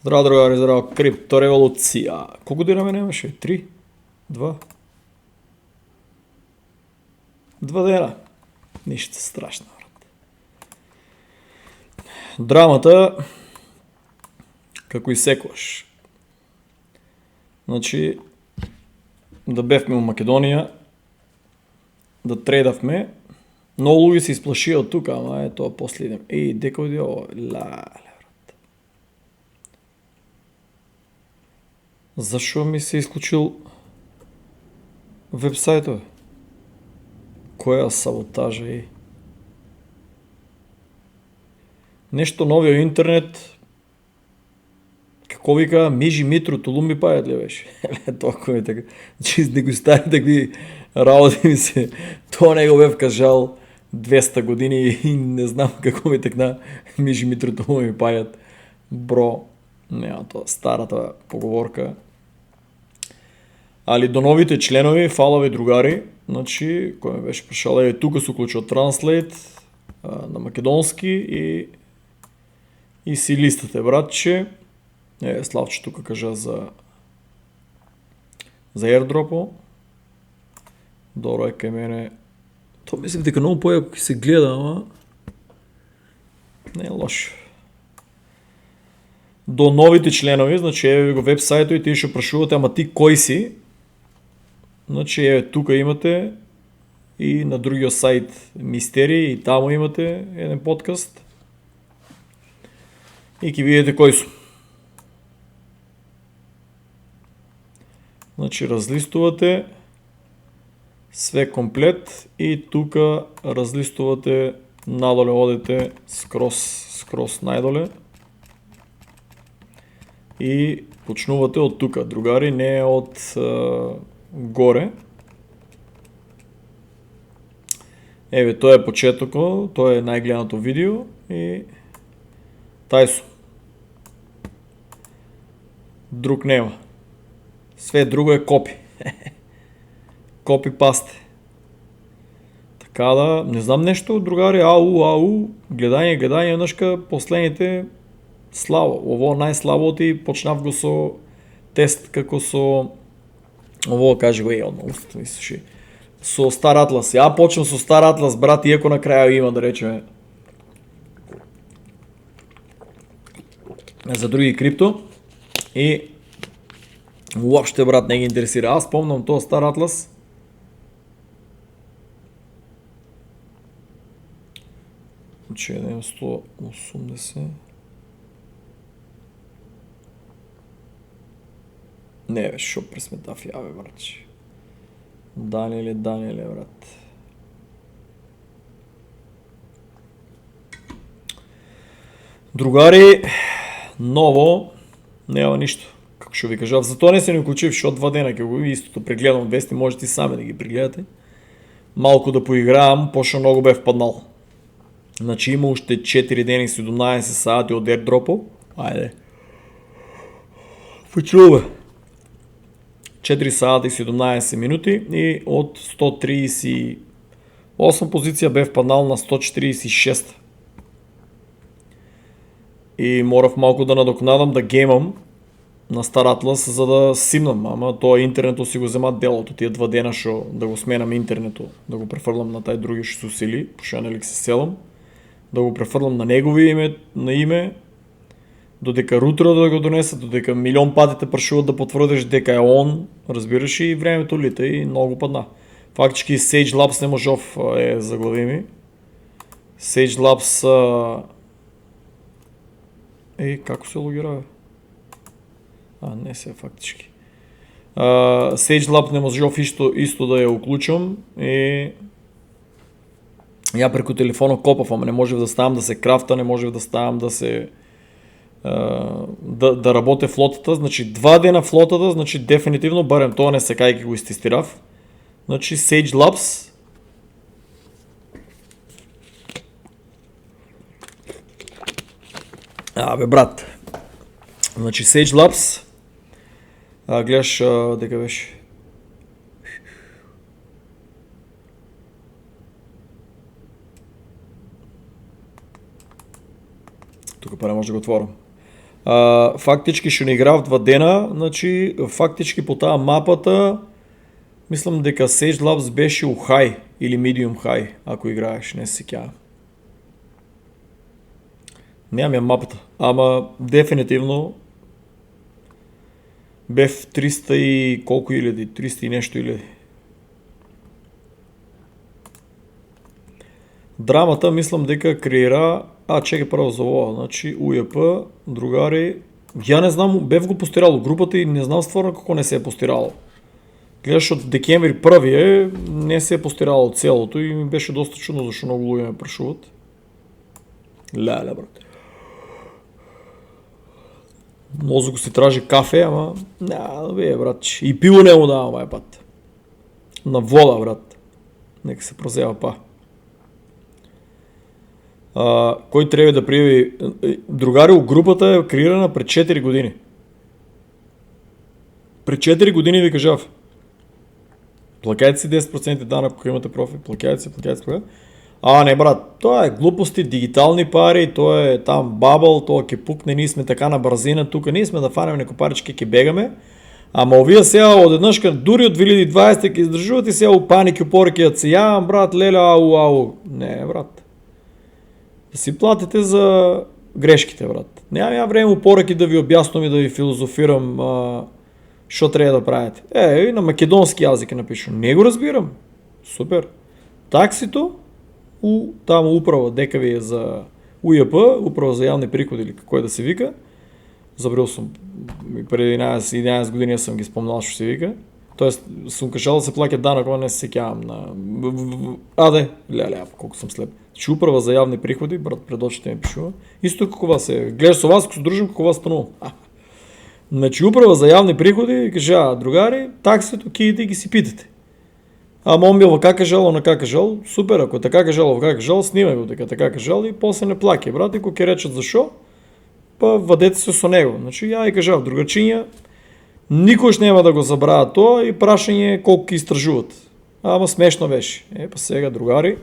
Здраво, другари, здраво. Криптореволюция. Колко дена нямаше? 3? 2? 2 дена. Нищо страшно, брат. Драмата, како изсекваш. Значи, да бевме у Македонија, да трейдавме, много луѓе се изплашија од тука, ама е тоа после идем. Дека оди ово? Лале, брат. Зашо ми се исклучил вебсайтот? Која саботажа е? Нешто нови во интернет. Како вика, Мижи Митро, Толумби пајат ли беше? Толку ми така. Значи, да го стави такви работи ми се. Тоа не го бев кажал 200 години и не знам како ми текна Мижи Митро, Толумби пајат. Бро, нема тоа, старата поговорка. Али до новите членови, фала ви другари, значи, кој ме беше прашал, тука се уклучува Translate на македонски и си листате, братче. Славче тука кажа за airdrop-о. Добро е кај мене. Тоа мислим дека многу појако ќе се гледа, ама не е лошо. До новите членови, значи еве го вебсајтот и тие што прашувате, ама ти кој си? Значи еве тука имате и на другиот сајт Мистерии и таму имате еден подкаст. И ќе видите кои су. Значи разлистувате све комплет и тука разлистувате надоле, одете скрос најдоле и почнувате од тука, другари, не од горе. Еве, тоа е почетокот, тоа е најгледаното видео и тај су. Друг нема. Све друго е копи. Копи пасте. Така да, не знам нешто, другари, гледање, еднашка последните слабо. Ово најслабото и почнав го со тест како со ово кажи го одно устата ми суши. Со Стар Атлас. Ја почнав со Стар Атлас, брат, иако на крај има да речеме за други крипто и уопште, брат, не ги интересира. Аз спомнам тоа Стар Атлас. Че е 180. Не, бе, шо пресметав ја, бе, братче. Даниеле, брат. Другари, ново, нема ништо. Како што ви кажав, затоа не се ни уклучив, шо 2 дена ќе го истото прегледам вести, можете и сами да ги прегледате. Малку да поиграам, пошто многу бев паднал. Значи има уште 4 дена и 17 сати од airdrop-о. Ајде. Почнуваме. 4 сата и 17 минути и од 138 позиција бев паднал на 146. И морав малку да надокнадам, да геймам на Стар Атлас за да симнам, ама тоа интернетот си го зема делото, тие 2 дена што да го сменам интернетот, да го префрлам на тај други што се усили, пошто нели се селам, да го префрлам на негови име, додека рутерот да го донесат, додека милион пати те прашуват да потврдиш дека е он, разбираш, и времето лита и многу падна. Фактички Sage Labs не можов заглави ми. Sage Labs како се логира, бе? Не се фактички. Sage Labs не можов исто да ја уклучам и ја преку телефонот копав, ама не можев да ставам да се крафта, не можев да ставам да се да работе флотата, значи 2 дена флотата, значи дефинитивно, барем тоа не се кај го истестирав. Значи Sage Labs бе, брат. Значи Sage Labs гледаш дека беше тука па не може да го отворам. Фактички ще ни игра в 2 дена, значи фактички по тази мапата мислам дека Sage Labs беше у high или medium high, ако играеш, не се сеќавам. Нямам я мапата, ама дефинитивно бев 300 и колко илјади, 300 и нещо илјади. Драмата мислам дека креира, чекай право за ова, значи УЈП, другари, ја не знам, бев го постирало групата и не знам стварно како не се е постирало. Гледаш од декември првие, не се е постирало целото и ми беше доста чудно зашто многу луѓе ме прашуват. Леле, брат. Мозок си тражи кафе, ама бе, брат, и пиво не му давам овај пат. На вода, брат. Нека се прозева па. Кој треба да пријави? Другари, у групата е креирана пред 4 години. Пред 4 години ви кажав. Плакајте си 10% данък, ако имате профил. Плакајте си. Не, брат, тоа е глупости, дигитални пари, тоа е там бабъл, тоа ке пукне, ние сме така на брзина, тука ние сме да фанеме неко парички, ке бегаме. Ама овие сега одеднаш, дури од 2020 ке издржуват и сега у паники, упорки, да се јавам, брат, леле, ау. Не, брат. Да си платите за грешките, брат. Нямам ја време упораки да ви објаснувам и да ви филозофирам што треба да правите. На македонски јазик напишам. Не го разбирам. Супер. Таксито там управа, дека ви е за УЈП, управа за јавни приходи или како е да се вика. Забрил сум, преди 11 години сум ги спомнал што се вика. Тоест, сум кажал да се плаќа данък, ама не се сеќавам на... леле, колко сум слеп. Че управа за јавни приходи, брат, пред очите ми пишува. Исто како вас е. Гледаш со вас, ако се дружим, како вас станувам. Значи, управа за јавни приходи, кажа, другари, таксито, кидите и ги си питате. Ама он бил како кажал, она како кажал, супер, ако така кажал, како кажал, снимај го дека така кажал и после не плаќа, брат, и кога ќе речат зашо, па вадете се со него. Значи, ја и кажав, другарчиња, никош нема да го забрават тоа и прашање колку ќе истражуват. Ама смешно беше. Па сега, другари,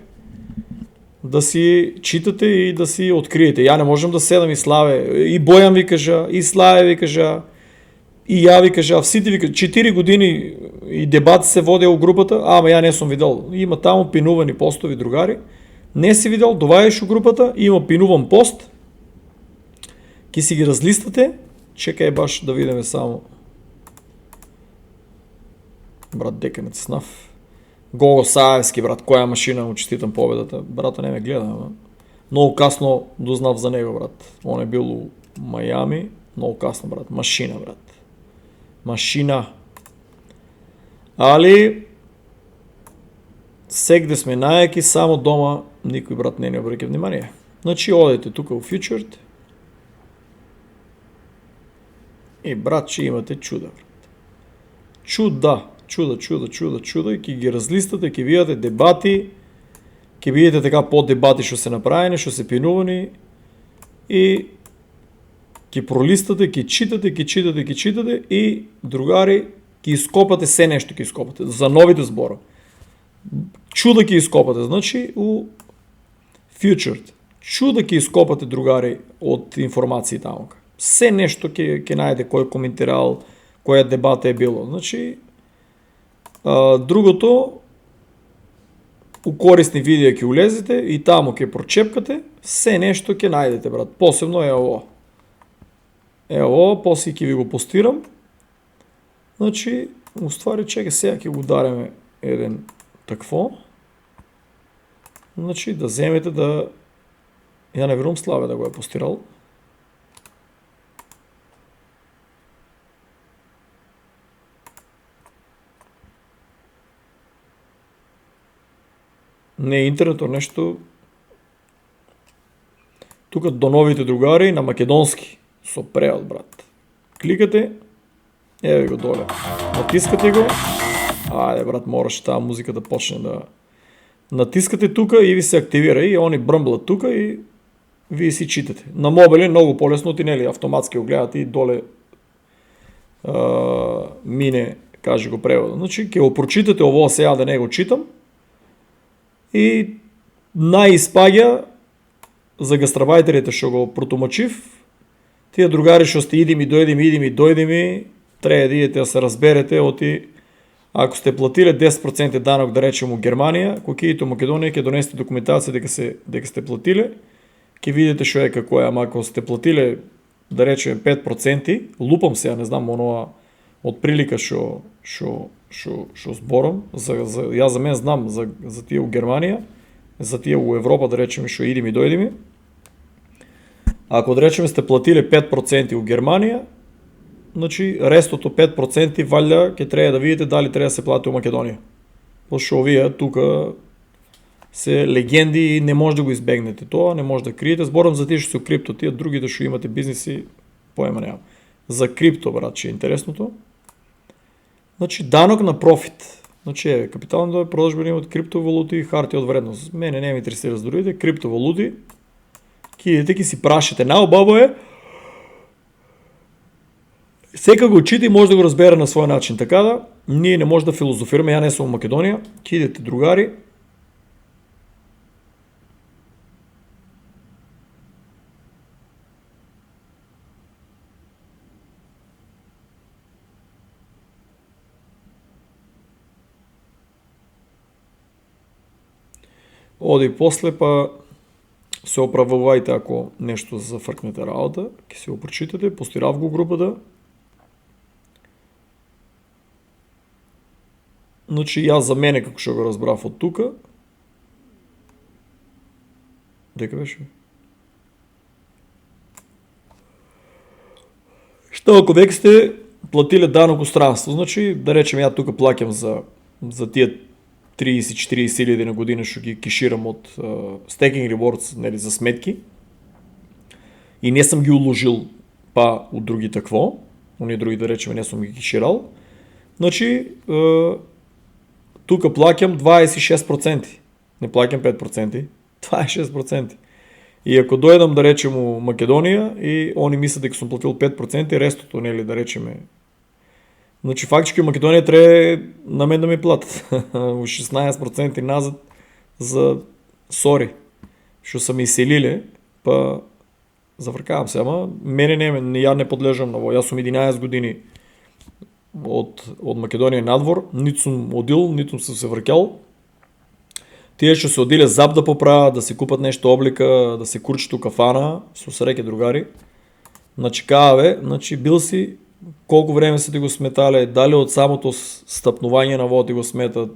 да си читате и да си откриете. Ја не можам да седам и Славе, и Бојан ви кажа, и Славе ви кажа, и ја ви кажа, сите ви кажа, 4 години и дебати се водеа у групата, ама ја не сум видел. Има таму пинувани постови, другари. Не си видел, довајаш у групата, има пинуван пост, ки си ги разлистате, чекај баш да видиме само. Брат, дека не цеснав. Гого Саевски, брат, која машина му честитам победата. Брата не ме гледа, ама. Много касно дознав за него, брат. Он е бил у Мајами, много касно, брат. Машина, брат. Машина. Али сегде сме најаки, само дома никој, брат, не ни обраќа внимание. Значи, одете тука у Featured и, брат, че имате чуда, брат. Чуда и ќе ги разлистате, ќе видите дебати, ќе видите така поддебати што се направени, што се пинувани и ќе пролистате, ќе читате и, другари, ќе ископате се нешто, ќе ископате за новите збора. Чуда ќе ископате, значи у Featured. Чуда ќе ископате, другари, од информации таму. Се нешто ќе најде кој коментирал, која дебата е било. Значи, другото, у корисни видеа ќе улезете и таму ќе прочепкате, се нешто ќе најдете, брат. Посебно е ово. После ќе ви го постирам. Значи, уствари, чека сега ќе го удареме еден такво. Значи, да земете да... Ја не верувам Славе да го е постирал. Не е интернетор, нешто. Тука до новите другари на македонски. Со превод, брат. Кликате, еве го доле. Натискате го. Ајде, брат, мораш таа музика да почне да... Натискате тука и ви се активира и они брмблат тука и вие си читате. На мобил е многу полесно, ти нели автоматски го гледате и доле мине, каже го превода. Значи, ќе го прочитате ово сега да не го читам и најиспаѓа за гастарбајтерите што го протумачив, Тия другари што сте идем и дойдем, трябва да идете да се разберете, ако сте платиле 10% данок, да речем у Германија, кога идете у Македонија, ќе донесете документација дека сте платиле, ќе видите што е како е, ама ако сте платиле, да речем 5%, лупам се, не знам онова од прилика што зборам, јас за мен знам за тие у Германија, за тие у Европа, да речем што идем и дојдеме. Ако да речем сте платиле 5% у Германија, значи рестото 5% валја ќе треба да видите дали треба да се плати у Македонија. Пошто овие тука се легенди и не може да го избегнете тоа, не може да криете. Зборам за тие што се крипто, тие другите што имате бизниси, поема немам. За крипто, брат, че е интересното. Значи данок на профит. Значи капитални продажби од криптовалути и харти од вредност. Мене не ме интересира за другите, криптовалути. Ки си прашите. Наобаво е, сека го чити и може да го разбере на свој начин. Така да, ние не може да филозофираме, ја не сум во Македонија, кидете другари. Оди после, па се оправувајте ако нешто зафркнете работа, ќе се го прочитате, постирав го групата. Значи јас за мене како што го разбрав од тука. Дека беше? Што ако веќе сте платиле данок у странство, значи да речем ја тука плаќам за тие 30-40 илјади на година што ги кеширам од staking rewards, нели, за сметки. И не сам ги уложил па у други такво, оние други да речеме не сум ги кеширал. Значи тука плаќам 26%, не плаќам 5%, 26%. И ако дојдам да речем у Македонија и они мислат дека сум платил 5%, рестото, нели, да речеме. Значи фактички у Македонија треба на мен да ми платат 16% назад за сори, што са ми иселиле, па завркавам се, ама мене ја не подлежам на во. Јас сум 11 години од Македонија надвор, ниту сум одил, ниту сум се вркел. Тие што се одиле зап да поправат, да се купат нешто облика, да се курчат у кафана, со среќа другари. Значи каве, значи бил си колку време се ти го сметале, дали од самото стапнување на вод ти го сметат.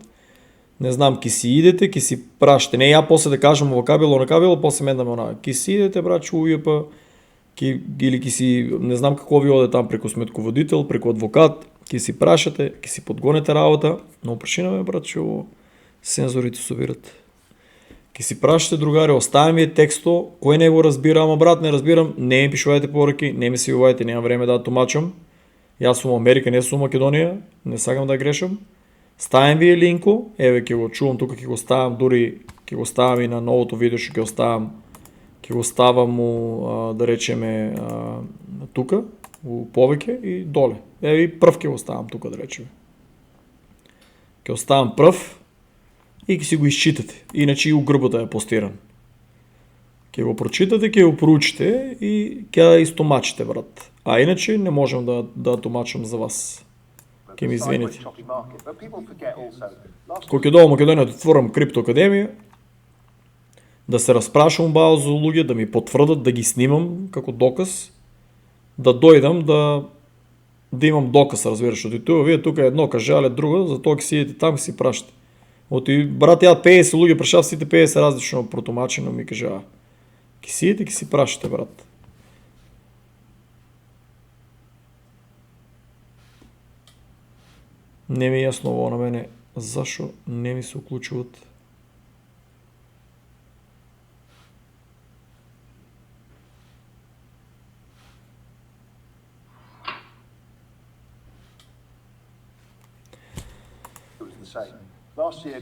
Не знам, ки си идете, ки си праште. Не ја после да кажам ова кабело, на кабело, после мен да ме онаа. Ки си идете, брачу, ујепа, или ки си, не знам како ви оде там преку сметководител, преку адвокат, ки си прашате, ки си подгонете работа, но прашинаме, брачу, сензорите собират. Ки си прашате другари, остави ми тексто, кој не го разбира, ама брат, не разбирам, не ми пишувајте пораки, не ми се јавувајте, немам време да тумачам. Јас сум Америка, не сум Македонија, не сакам да грешам. Ставам ви линко, еве ќе го чувам тука, ќе го ставам, дури ќе го ставам и на новото видео што ќе го ставам у, да речеме, тука, у повеќе и доле. Еве и прв ќе го ставам тука, да речеме. Ќе го ставам прв и ќе си го исчитате. Иначе и у грбата е постиран. Ќе го прочитате, ќе го проучите и ќе истомачите, брат. А иначе не можам да тумачам за вас. Ќе ми извините. Кога ќе дојдам Македонија да отворам крипто академија, да се распрашувам бао за луѓе, да ми потврдат, да ги снимам како доказ, да дојдам да имам доказ, разбираш, од тоа вие тука едно кажале друго, затоа ќе си идете там и си прашате. Оти брат, ја 50 луѓе прашав, сите 50 различно протумачено ми кажаа. Ќе си идете, ќе си прашате, брат. Не ми е јасно ово на мене, зашо не ми се уклучуват. Last year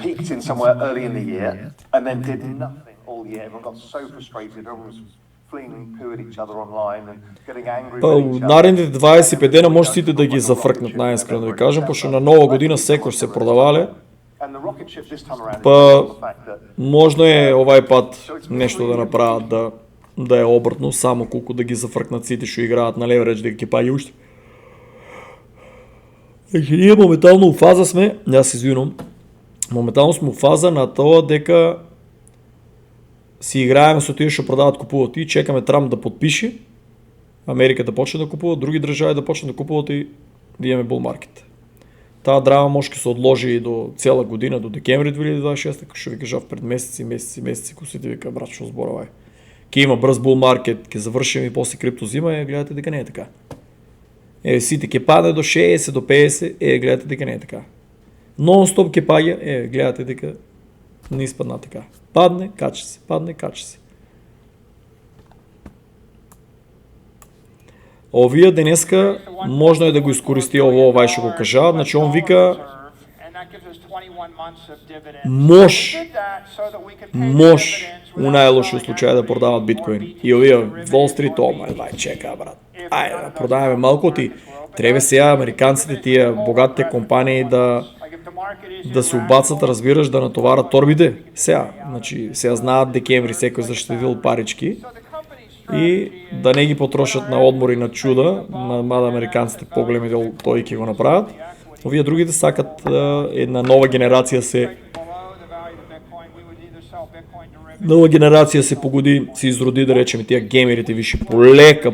peaked in somewhere early in the year and then did nothing all year. Everyone got so frustrated, everyone was fleeing poo at each other online and getting angry with each other. Наредните 25 дена може сите да ги зафркнат, најискрено да ви кажам, пошто на нова година секој се продавале. Па можно е овај пат нешто да направат, да е обратно, само колко да ги зафръкнат сите, ще играят на леверидж, да ги паги още. Значи ние моментално в фаза сме, аз се извинам, моментално сме в фаза на това дека си играем с отива, ще продават, купуват и чекаме Трамп да подпише, Америка да почне да купува, други държави да почне да купуват и да имаме булмаркет. Тая драма може да се отложи и до цяла година, до декември 2026, ако ще ви кажа пред месеци, ако си ти вика, брат, ще сборавай. Ке има бърз булмаркет, ке завършим и после крипто зима, гледате дека не е така. Сите ке падне до 60, до 50, гледате дека не е така. Нон-стоп ке пагя, гледате дека не изпадна така. Падне, кача се, падне, кача се. Овия денеска можно е да го изкористи ово, вай ще го кажа, значи он вика може у най-лошия случай да продават биткоини. И овия Wall Street, вай чека, брат. Айде да продаваме малко ти. Трябва сега американците, тия богатите компании да се обацат, разбираш, да натоварят торбите. Сега знаят декември, всеки защитил парички и да не ги потрошат на отмори на чуда, на мада американците по-големи дел той ки го направят. Овие другите сакат една нова генерация се погоди, се изроди, да речем, тия геймерите виши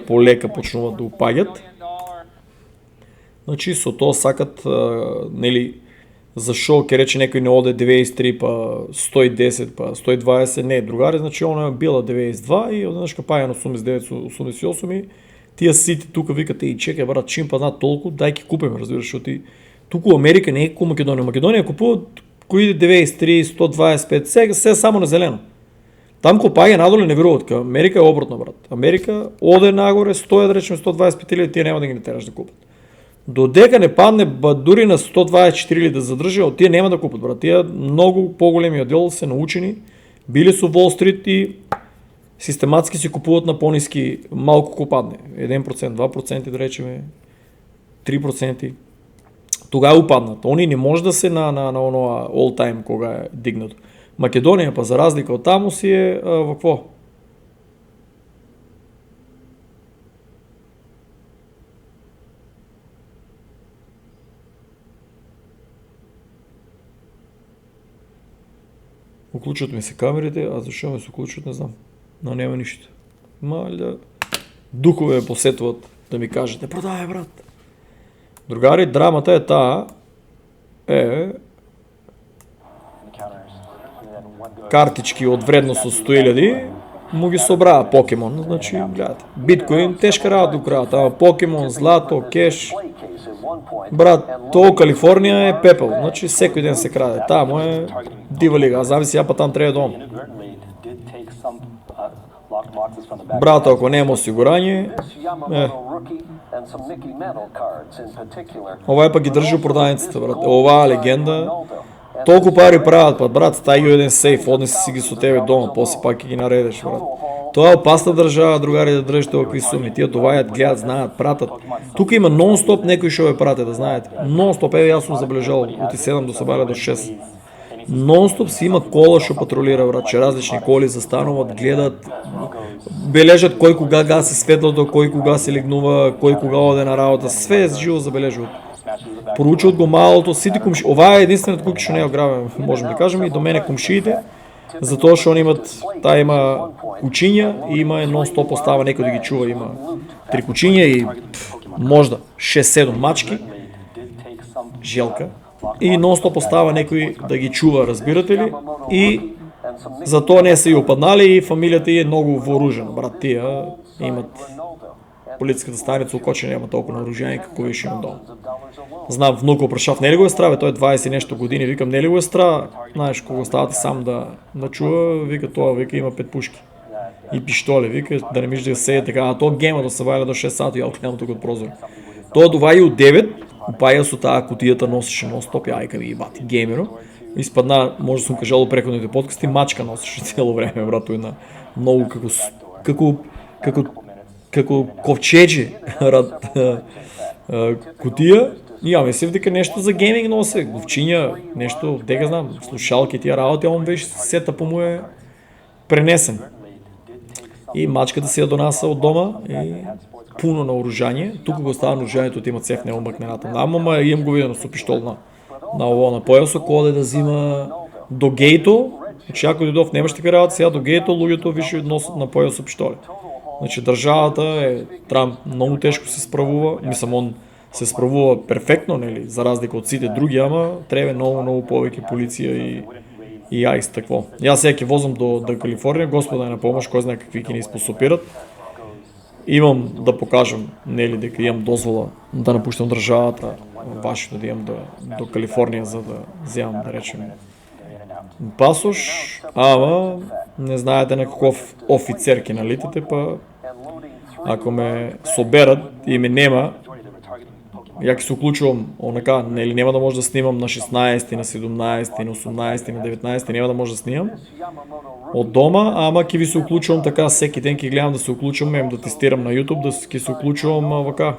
полека почнуват да опагят. Значи со тоа сакат, защо ке рече некој не оде 93 па 110 па 120, не, другари, значи она е била 92 и однаш капаја на 89-88 и тия сите тука викате и чекай, брат, чим паднат толку, дай ки купиме, разбираш, защото и туку Америка не е ко Македонија. Македонија купува кои 93, 125, сега само на зелено. Там копаѓа надоле не веруват, ка Америка е обратно, брат. Америка оде нагоре, стоја да речем 125 или тие нема да ги не тераш да купат. Додека не падне дури на 124 или да задржи, от тия нема да купат, брат. Тия много по-големи дел се научени, били со Wall Street и систематски си купуват на по-ниски, малко ко падне. 1%, 2% да речеме, 3%. Тогава упаднат. Они не може да се на онова all time кога е дигнато. Македонија, па за разлика от таму си е во какво? Уклучват ми се камерите, а защо ме се уклучват, не знам. Но няма нищо. Маля, духове ме посетват да ми кажете, продавай, брат. Другари, драмата е таа, картички от вредност от 100 000 му ги събрава покемон, значи гледате. Биткоин, тежка работа до края, ама покемон, злато, кеш. Брат, то Калифорния е пепел, значи всеки ден се краде. Там е дива лига, аз знам сега па там трябва дом. Брат, ако няма осигурание, ова е пък ги държи продавницата, брат. Ова е легенда. Толкова пари правят, па брат, стай ги един сейф, однеси си ги со тебе дома, после пак ги наредеш, брат. Това е опасна държава, другари, да дръжите овакви суми. Тия доваят, гледат, знаят, пратят. Тук има нон-стоп некои шо пратят, да знаете. Нон-стоп, аз съм забележал от 7 до събаля до 6. Нон-стоп си има кола, шо патрулира, брат, че различни коли застануват, гледат, бележат кой кога гаси светлото, кой кога се легнува, кой кога оде на работа, све живо забележват. Поручват го малото, сите кумши. Ова е единственото куки, що не е ограбен, можем да кажем, и до мене кумшиите, затоа што они имат, таа има кучиња и има нон-стоп остава некој да ги чува, има 3 кучиња и можда 6-7 мачки, желка, и нон-стоп остава некој да ги чува, разбирате ли, и затоа не се и опаднали и фамилијата е многу вооружена, брат, тия имат полициската станица окочена, няма толкова оружјани како више има дома. Знам, внуко прашав, не ли го е страв, той е 20 нещо години, викам, не ли го е страв, знаеш, кога ставате сам да чува, вика това, вика има 5 пушки и пиштоли, вика, да не мижда да се така, а то гейма да се валя до 6 сата и алко няма тук от прозор. Той дова и от 9, опая со таа кутијата носеше нон-стоп, айка ви бати геймеро, изпадна, може да съм кажал у преходните подкасти, мачка носеше цяло време, брато, и на много како ковчеđe кутија. Ja mislim дека нешто за гейминг носи, говчиња, нешто, дека знам, слушалки, тия работи, он веќе сета по му е пренесен. И мачката си я донася от дома и пълно на оръжание. Тук го става на оръжанието, има цев, не омъкнената. Ама имам го видено с пистол на пояса, коде да взима до гейто. Значи ако дойдо в немащите работа, сега до гейто, луѓето више носят на пояса пиштоли. Значи държавата Трамп много тежко се справува, мислам он се справува перфектно, нели, за разлика от сите други, ама трябва много повече полиция и айс такво. И аз сега возам до Калифорния, Господа е на помощ, кой знае какви ки ни способират. Имам да покажем, нели, дека имам дозвола да напущам държавата, вашето да имам до Калифорния, за да вземам, да речем, пасош, ама не знаете на какъв офицер ки налитате, па ако ме соберат и ме нема, як се уключвам онака, нели няма да може да снимам на 16, на 17, на 18, на 19, няма да може да снимам от дома, ама ки ви се уключвам така, всеки ден ки гледам да се уключвам, да тестирам на YouTube, да ки се уключвам вака.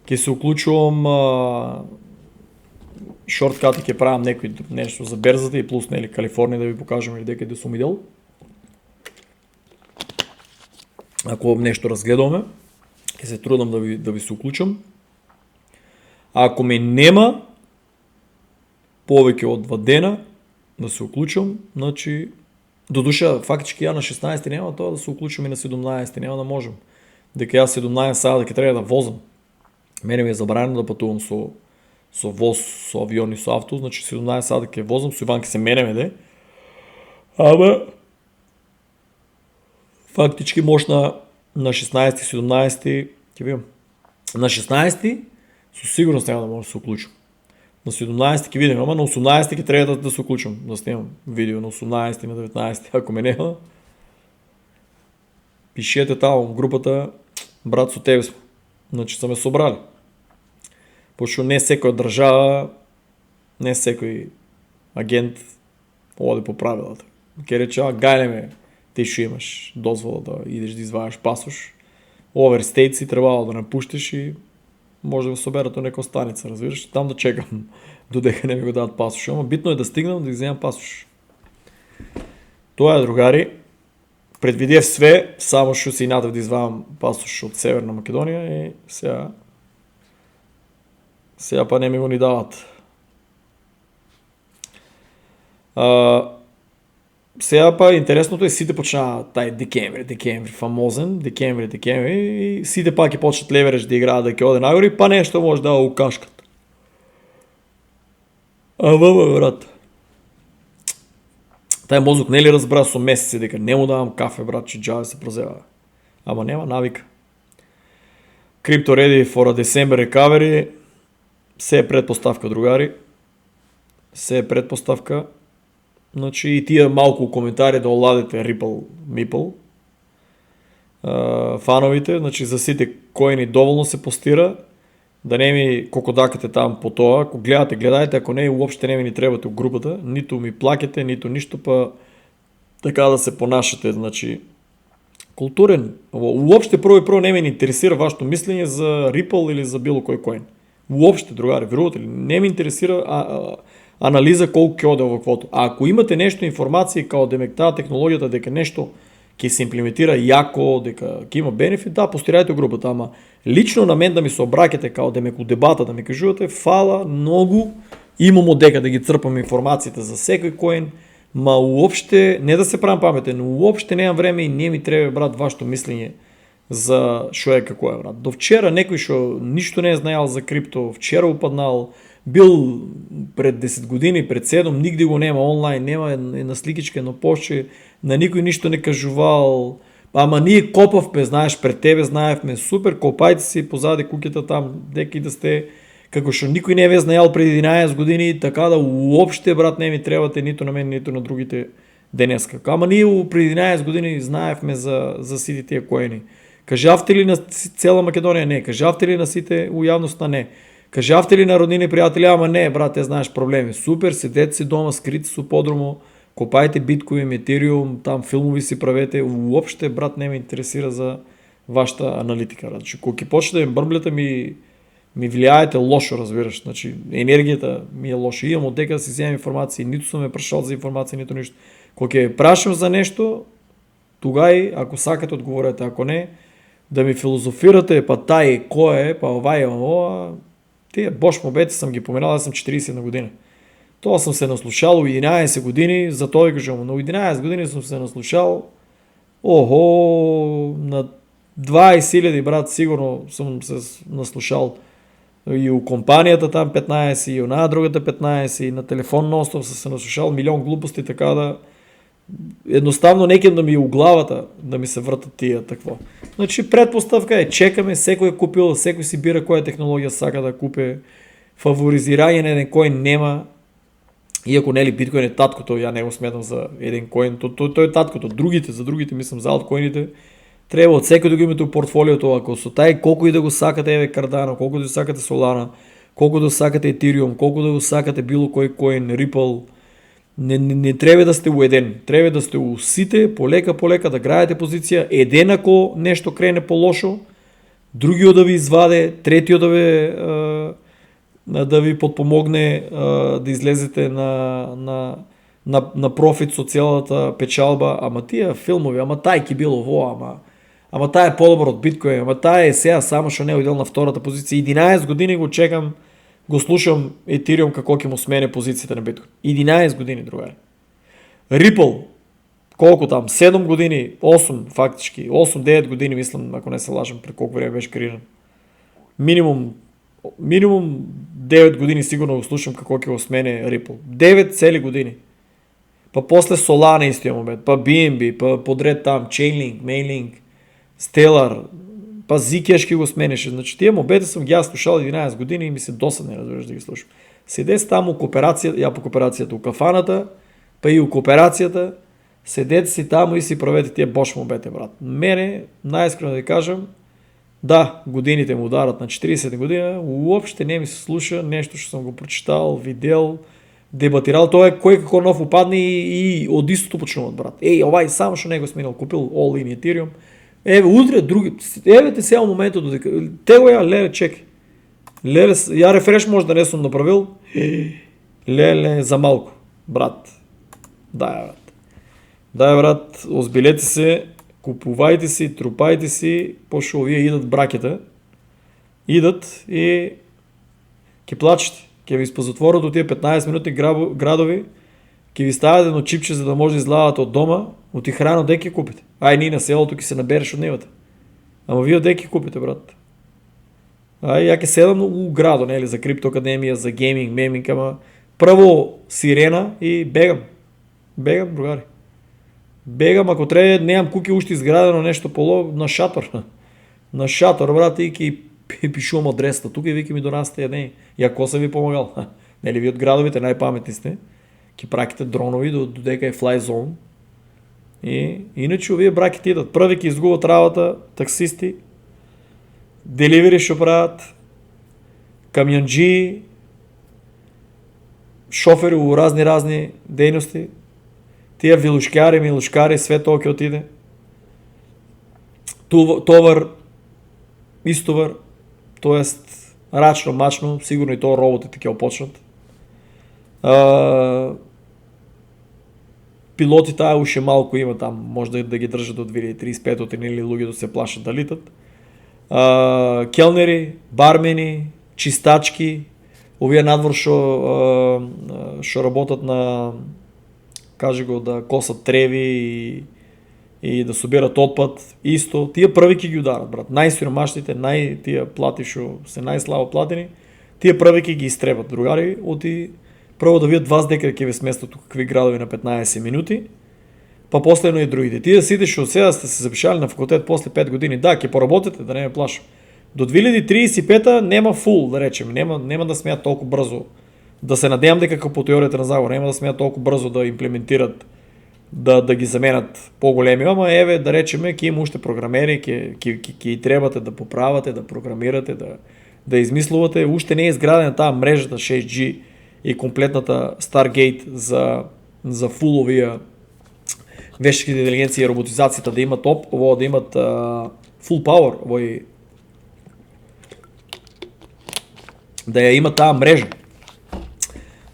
Ки се уключвам шорткати ке правям нещо за берзата и плюс, нели, Калифорния да ви покажем или дека да съм видел. Ако нещо разгледаме, ке се трудам да ви се уключам. А ако ме нема повече от 2 дена да се уключам, значи до душа, фактически я на 16 няма това да се уключам и на 17 няма да можем. Дека я 17 сега дека трябва да возам. Мене ми е забранено да пътувам со воз, со авион и со авто, значи 17 сега дека возам, со Иван ке се менеме де. Ама фактически може на 16-17, ке видим. На 16 със сигурност няма да може да се уключим. На 17 ке видим, ама на 18 ке трябва да се уключим, да снимам видео на 18 на 19, ако ме няма. Пишете там в групата, брат, со тебе сме. Значи са ме собрали. Защото не всекоя държава, не всекой агент оде по правилата. Ке рече, гайле ти ще имаш дозвола да идеш да извадиш пасош. Оверстейт си трябвало да напуштиш и може да соберат от някаква станица, разбираш. Там да чекам, додека не ми го дадат пасош. Ама битно е да стигнам да вземам пасош. Това е, другари. Предвидев све, само ще си надав да извадам пасош от Северна Македония и сега па не ми го ни дават. Сега па интересното е сите почна тай декември, фамозен, декември и сите пак и почнат леверидж да играят да ке оде нагори, па нещо може да окашкат. Брат. Тай мозък не ли разбра со месеци дека не му давам кафе, брат, че джаве се празева. Ама нема навика. Crypto ready for a December recovery. Се е предпоставка, другари. Се е предпоставка. Значи и тия малко коментари да оладите Ripple Meeple. Фановите, значи за сите коини доволно се постира. Да не ми кокодакате там по това. Ако гледате, гледайте. Ако не, уопšte не ми ни трябвате в групата. Нито ми плакете, нито нищо, па така да се понашате. Значи културен. Уопšte първо не ми интересира вашето мислене за Ripple или за било кой коин. Уопšte, другари, верувате ли? Не ми интересира анализа колко ке оде во каквото. А ако имате нещо информация као демек таа технологията дека нещо ќе се имплементира яко, дека ќе има бенефит, да, постирајте групата, ама лично на мен да ми се обраќате као демек у дебата да ми кажувате, фала многу, имам одека да ги црпам информациите за секој коин, ма уопšte, не да се правам паметен, но уопšte немам време и не ми треба, брат, вашето мислене за шо е како е, брат. До вчера некој шо ништо не е знаел за крипто, вчера упаднал, бил пред 10 години, пред 7, нигде го нема онлайн, нема на сликичка, на поще, на никой нищо не кажувал. Ама ние копавме, знаеш, пред тебе знаевме, супер, копайте си позади куките там, деки да сте, како шо никой не е знаел преди 11 години, така да уопšte, брат, не ми трябвате нито на мен, нито на другите денеска. Ама ние преди 11 години знаевме за сите тия коини. Кажавте ли на цела Македония? Не. Кажавте ли на сите у явността? Не. Кажавте ли на роднини приятели? Ама не, брат, те знаеш проблеми. Супер, седете си дома, скрити си подромо, копайте биткоин, етериум, там филмови си правете. Уопšte, брат, не ме интересира за вашата аналитика. Значи, ако ки почне да им бърблята ми влияете лошо, разбираш. Значи, енергията ми е лошо. Имам от дека да си вземам информация, нито съм ме прашал за информация, нито нищо. Кога ќе прашам за нешто, тугај, ако сакате одговорете, ако не, да ми филозофирате, па тај, кој е, па овај, ова, тие бош мобети сам ги поминал, аз сам 41 година. Тоа сам се наслушал у 11 години, за тоа ви кажам, на 11 години сам се наслушал, на 20.000, брат, сигурно сум се наслушал и у компанијата там 15, и на другата 15, и на телефон ностоп сум се наслушал милион глупости, така да едноставно некем да ми у главата да ми се вртат тия такво. Значи предпоставка е чекаме, секој е купил, секој си бира која технологија сака да купи, фаворизирање на еден кој нема, иако нели биткоин е таткото, ја не го сметам за еден коин, тој е таткото, за другите мислам за алткоините, треба од секој да го имате у портфолиото, ако со тај колку и да го сакате еве Cardano, колку да го сакате Solana, колку да го сакате Ethereum, колку да го сакате било кој коин, Ripple, не треба да сте у еден, треба да сте у сите, полека да граете позиција, еден ако нешто крене по лошо, другиот да ви изваде, третиот да ви подпомогне да излезете на профит со целата печалба, ама тие филмови, ама тај ки било во, ама тај е подобар од биткоин, ама тај е сега само што не одел на втората позиција. 11 години го чекам, го слушам Ethereum како ќе му смене позицијата на биткоин. 11 години, другари. Ripple, колку там, 7 години, 8 фактички, 8-9 години мислам, ако не се лажам, пред колку време беше креиран. Минимум 9 години сигурно го слушам како ќе го смене Ripple. 9 цели години. Па после Solana истиот момент, па BNB, па подред там Chainlink, Mainlink, Stellar, па Zcash ќе го сменеше. Значи тие мобети сум ги слушал 11 години и ми се досадне, разбираш, да ги слушам. Седете таму у кооперацијата, ја по кооперацијата у кафаната, па и у кооперацијата, седете си таму и си правете тие бош мобети, брат. Мене, најискрено да ви кажам, да, годините му ударат на 40 година, уопште не ми се слуша нешто што сум го прочитал, видел, дебатирал, тоа е кој како нов упадне и од истото почнуват, брат. Овај само што не го сменил, купил all in Ethereum. Еве утре други, еве те сега моментот додека него ја леле чек. Леле ја рефреш може да не сум направил. Леле за малку, брат. Да, брат, озбилете се, купувајте си, трупајте си, пошто овие идат бракета. Идат и ќе плачете. Ќе ви изпозатворат од тие 15 минути градови, ќе ви стават едно чипче за да може да излавате од дома, оти храна де ќе купите. Ние на селото ќе се набереш од нивата. Ама вие де ќе купите, брат? Ја ќе седам у градо, нели, за криптоакадемија, за гейминг, меминг, ама прво сирена и бегам. Бегам, другари. Бегам, ако треба, немам куки уште изградено нешто поло на шатор. На шатор, брат, и ќе пишувам адреста. Тука и вики ми донасте јадење. И ако се ви помагал. Нели ви од градовите најпаметни сте. Ќе праките дронови додека е fly zone. И иначе овие браките идат. Први ќе изгубат работа, таксисти, деливери што прават, камионџи, шофери у разни дејности, тие вилушкари, милушкари, све тоа ќе отиде. Товар, истовар, тоест рачно, мачно, сигурно и тоа роботите ќе опочнат. Пилоти таа уште малку има там, може да ги држат до 2035 или луѓето се плашат да литат. Келнери, бармени, чистачки, овие надвор што работат на, кажи го, да косат треви и да собират отпад, исто, тие први ќе ги ударат, брат. Најсиромашните, тие плати што се најслабо платени, тие први ќе ги истребат, другари, оти прво да видат вас дека ќе ве сместат у какви градови на 15 минути, па последно и другите. Тие сите што сега сте се запишали на факултет после 5 години, да, ќе поработите, да не ме плашам. До 2035 нема фул, да речем, нема да смеат толку брзо. Да се надевам дека како по теоријата на заговор, нема да смеат толку брзо да имплементират, да ги заменат поголеми, ама еве да речеме ќе има уште програмери, ќе требате да поправате, да програмирате, да измислувате, уште не е изградена таа мрежата 6G и комплетната Stargate за фул овие вештите интелигенција и роботизацијата да имат да имат full power, да ја има таа мрежа.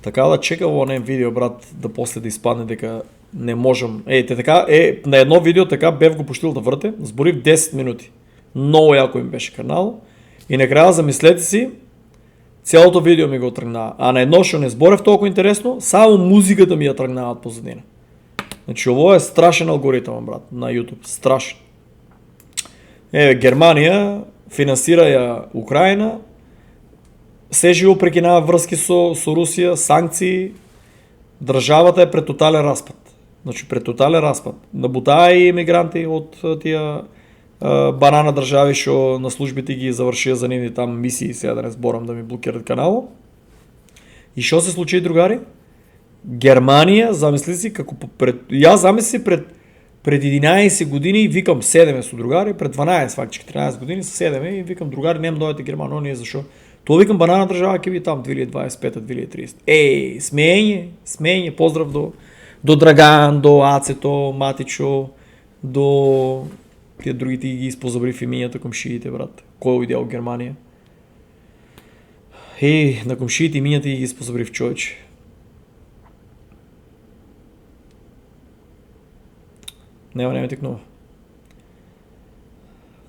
Така да чека во онен видео, брат, да после да испадне дека Не можем. На едно видео така бев го пуштил да върте, сбори в 10 минути. Много яко им беше канал. И накрая замислете си, цялото видео ми го тръгнава. А на едно ще не сборев толкова интересно, само музиката ми я тръгнават позадина. Значи ово е страшен алгоритъм, брат, на YouTube. Страшен. Германия финансира я Украина, се живо прекинава връзки с Русия, санкции, държавата е пред тотален разпад. Значи пред тотален разпад. Набутава и иммигранти от тия банана държави, що на службите ги завършия за нивни там мисии, сега да не сборам да ми блокират канала. И що се случи, другари? Германия, замисли си, пред 11 години викам 7 с другари, пред 12, факт, 14 години с 7 и викам другари, нем дойдете Германия, ние защо? То викам банана държава, ке ви там 2025-2030. Смеяние, поздрав до Драган, до Ацето, Матичо, до тия другите ги изпозабри в именията комшиите, брат. Кой е уидял в Германия? На комшиите именията ги изпозабри в човече. Не текнува.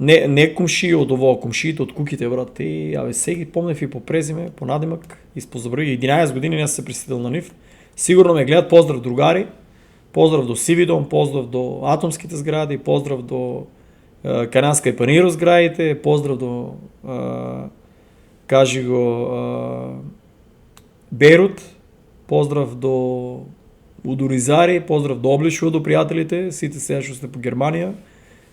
Не комшии от ово, комшиите от куките, брат. Всеки помнев и по презиме, по надимък, изпозабри. 11 години не се присъдил на нив. Сигурно ме гледат. Поздрав, другари. Поздрав до Сивидон, поздрав до Атомските сгради, поздрав до Кананска и Паниро сградите, поздрав до Бейрут, поздрав до Удоризари, поздрав до Облишо, до приятелите, сите сега ще сте по Германия.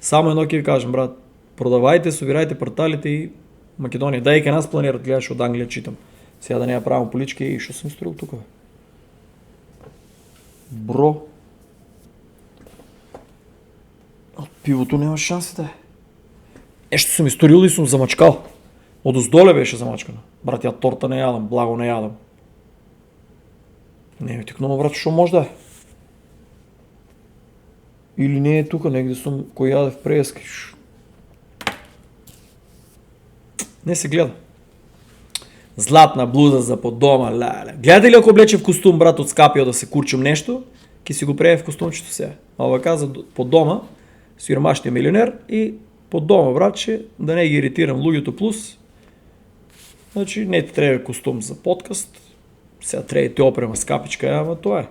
Само едно ке ви кажем, брат, продавайте, собирайте порталите и Македония. Дай и нас планират, гледаш от Англия читам. Сега да не я правим полички и що съм строил тук, бе? Бро. От пивото няма шанси да е. Нещо съм изторил и съм замачкал. От оздоле беше замачкана. Брат, я торта не ядам, благо не ядам. Не ми текнало, брат, що може да е? Или не е тук, негде съм, кой яде в преяски. Не се гледа. Златна блуза за под дома, ля. Гледай ли ако облече в костюм, брат, от Скапио да се курчим нещо, ки си го прее в костюмчето сега. Ова каза под дома, сиромашния милионер и под дома, братче, да не ги иритирам лугито плюс. Значи не ти трябва костюм за подкаст, сега трябва ти опрема с капичка, ама това е.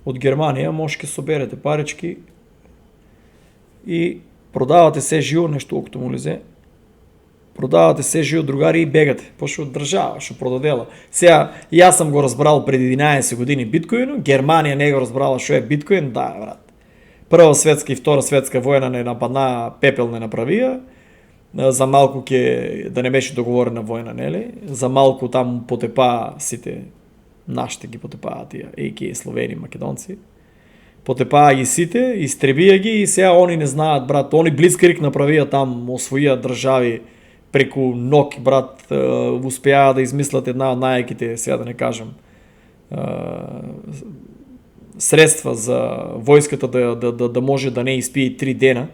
От Германия може да соберете парички и продавате се живо нещо, окото му лизе. Продавате се живо, другари, и бегате. Почва от държава, ще продадела. Сега, и аз съм го разбрал преди 11 години биткоин, Германия не го разбрала, що е биткоин, да, брат. Първа светска и втора светска война не нападна, пепел не направия. За малко да не беше договорена война, нели? За малко там потепа сите, нашите ги потепа, тия ейки, словени, македонци. Потепа ги сите, изтребия ги и сега они не знаят, брат. Они блицкриг направия там, освоия държави преко ноки, брат. Успява да измислят една от най-еките, сега да не кажем, средства за войската да може да не изпие 3 дена.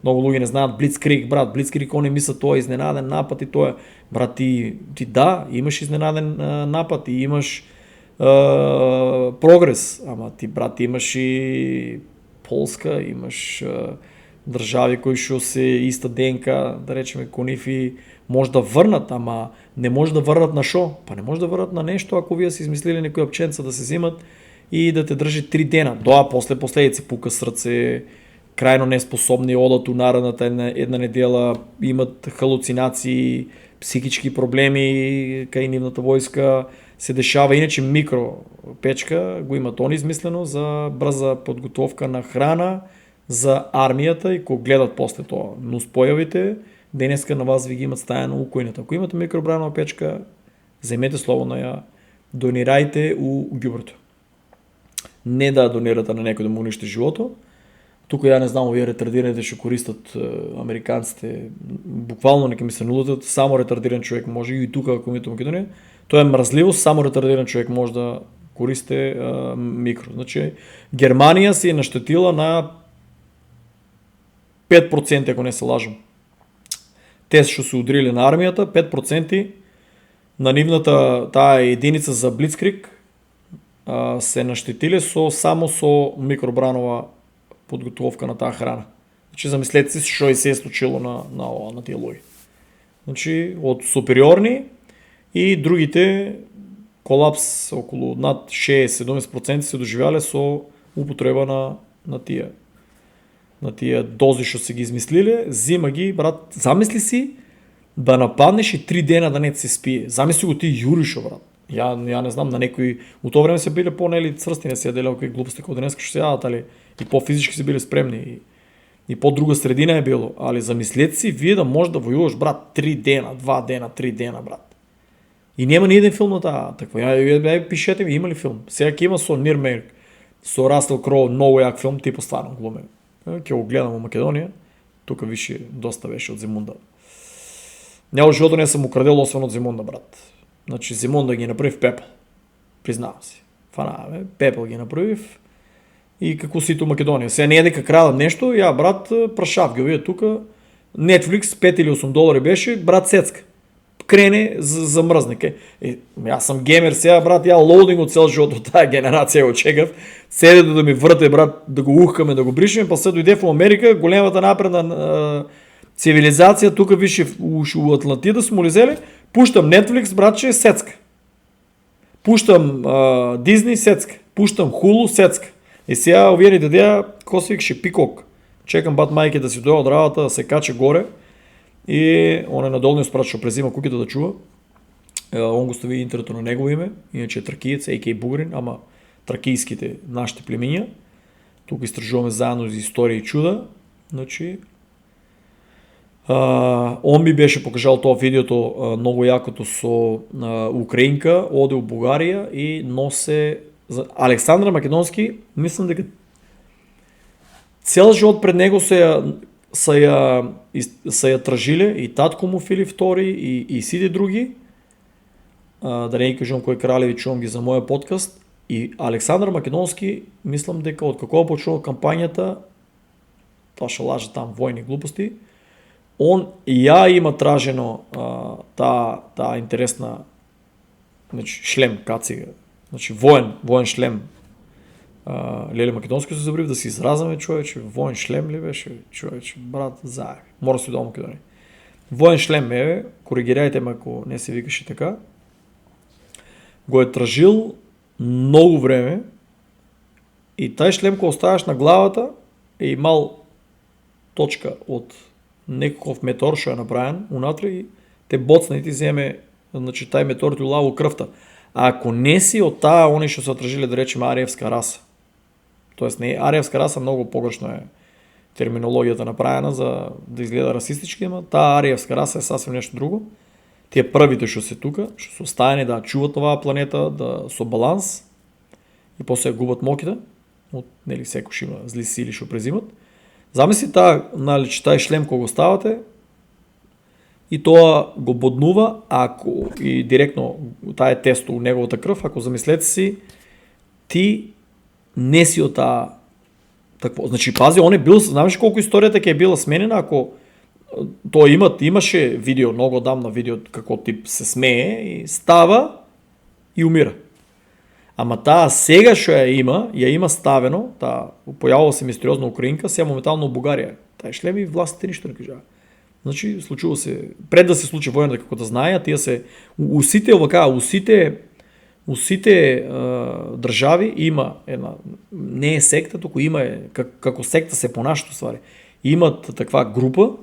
Много луги не знаят Блицкриг, брат. Блицкриг, они мислят, той е изненаден напад и той е. Брат, ти да, имаш изненаден напад и имаш прогрес. Ама ти, брат, имаш и Полска, имаш държави, които ще се иста ДНК, да речем конифи, може да върнат, ама не може да върнат на шо? Па не може да върнат на нещо, ако вие си измислили някои апченца да се взимат и да те държи 3 дена. Да, после последици, пука сърце, крайно неспособни, одат унараната една неделя, имат халуцинации, психически проблеми, кай нивната войска се дешава. Иначе микропечка го имат он измислено за бърза подготовка на храна за армията и ако гледат после това. Но с появите, денеска на вас ви ги имат стаяно у куйната. Ако имате микробранова печка, вземете слово на я, донирайте у гюбрето. Не да донирате на някой да му унище живото. Тук я не знам, вие ретардираните ще користат американците, буквално нека ми се нулатат, само ретардиран човек може и тук, ако мито Македония, то е мразливо, само ретардиран човек може да користе микро. Значи Германия си е нащетила на 5%, ако не се лажам. Те ще се удрили на армията, 5% на нивната тая единица за Блицкриг, се наштетиле само со микробранова подготовка на таа храна. Значи замислете си што и се е случило на тие луѓе. Значи од супериорни и другите колапс околу над 60-70% се доживяле со употреба на тие дози што се ги измислиле. Зима ги, брат, замисли си да нападнеш и 3 дена да не се спие. Замисли го ти јуришо, брат. Ја не знам, на некои у тоа време се биле по-нели црсти, не се јаделе окои глупости како денеска што се јадат, али и по-физички се биле спремни и по-друга средина е било. Али замислете си вие да може да војуваш, брат, 3 дена, 2 дена, 3 дена, брат. И нема ни еден филм на таа таква. Ја пишете ми, има ли филм? Сега ќе има со Нирмерк, со Растел Кроу, многу јак филм, типо стварно глумен. Ќе го гледам во Македонија. Тука више доста беше од Зимунда. Ја животот не сум украдел освен од Зимунда, брат. Значи Зимунда ги направив пепел. Признавам си. Фанаваме, пепел ги направив и како сито Македонија. Сега не е дека крадам нешто, ја брат прашав ги овие тука. Netflix 5 или 8 долари беше, брат сецка. Крене замрзне. Јас сум геймер сега, брат, ја лоудинг од цел живот од таа генерација го чекав. Седе да ми врте, брат, да го ухкаме, да го бришеме, па се дојде во Америка, големата напредна цивилизација, тука више у Атлантида сме улизели, пуштам Netflix, братче, сецка. Пуштам Disney, сецка. Пуштам Hulu, сецка. И сега овие ни дадеа, ко се викаше, Пикок. Чекам бат мајке да си доја од работа, да се каче горе. И он е на долниот спрат што презима куќата да чува. Он го стави интернето на негово име, иначе е тракиец, А.К. Бугрин, ама тракијските нашите племиња. Тука истражуваме заедно за историја и чуда. Значи, он би беше покажал тоа видеото многу јакото со украинка, оде у Бугарија и носе Александра Македонски, мислам дека цел живот пред него са ја тражиле и татко му Филип II и сите други. Да не ги кажувам кој кралеви чувам ги за мојот подкаст. И Александр Македонски, мислам дека од како почнува кампањата, тоа што лаже там војни глупости, он ја има тражено таа интересна, значи шлем кацига, значи воен шлем. Леле Македонски се забрив да се изразаме, човече, воен шлем ли беше, човече, брат, заеби, мора си дома Македонија. Воен шлем коригирајте ме ако не се викаше така, го е тражил многу време и тај шлем кој оставаш на главата е имал точка од некаков метеор што е направен унатре и те боцна и ти земе, значи тај метеор ти улава крвта. А ако не си од таа, они што се отражиле да речеме ариевска раса, тоест не ариевска раса, многу погрешно е терминологијата направена за да изгледа расистички, ама таа ариевска раса е сасвим нешто друго. Тие првите што се тука, што се оставени да чуват оваа планета, да со баланс и после губат моките, од нели секој има зли сили што презимат. Замисли тај шлем кој го ставате и тоа го боднува, ако и директно таа е тесто у неговата крв, ако замислете си, ти не си од таа такво. Значи пази, он е бил, знаеш колку историјата ќе е била сменена ако тоа имаше видео, многу одамна видео како тип се смее и става и умира. Ама таа сега што ја има ставено, таа појавила се мистериозна украинка, сега моментално у Бугарија. Тај шлем и властите ништо не кажаа. Значи случува се пред да се случи војната како да знаеа, тие се у сите држави има една не е секта, туку има како секта се понашаат ствари. Имат таква група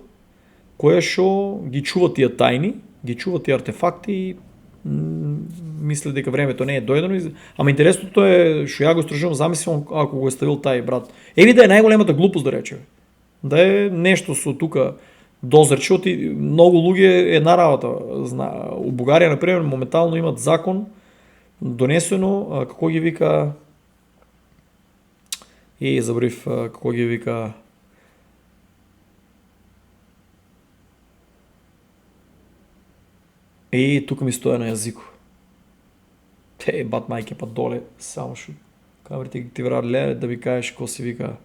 која што ги чува тие тајни, ги чува тие артефакти и мисле дека времето не е дојдено, ама интересното е што ја го истражувам, замислам ако го е ставил тај брат. Еви да е најголемата глупост да речеме. Да е нешто со тука дозрче, оти многу луѓе една работа. У Бугарија на пример моментално имат закон донесено, како ги вика забрив како ги вика тука ми стоја на јазико. Бат мајке па доле, само што камерите ти враат да ви кажеш ко се вика.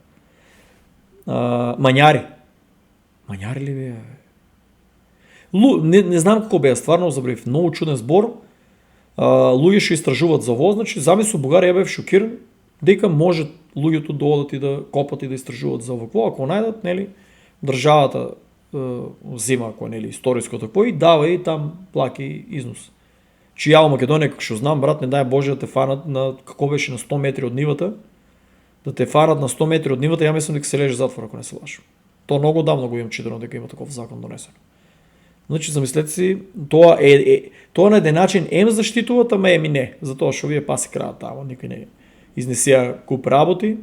Мањари. Мањари ли беа? Не знам како беа, стварно забрив, многу чуден збор. луѓе што истражуваат за ово, значи замисло Бугарија бев шокиран дека може луѓето да одат и да копат и да истражуваат за овакво, ако најдат, нели, државата зема ако нели историско такво и дава и там плаки износ. Чи ја Македонија како што знам, брат, не дај Боже да те фанат на како беше на 100 метри од нивата, да те фанат на 100 метри од нивата, ја мислам дека се лежи затвор ако не се лажам. Тоа многу давно го имам читано дека има таков закон донесен. Значи замислете си, тоа тоа на еден начин заштитуваат, ама не, затоа што вие паси краат тамо, никој не изнесија куп работи.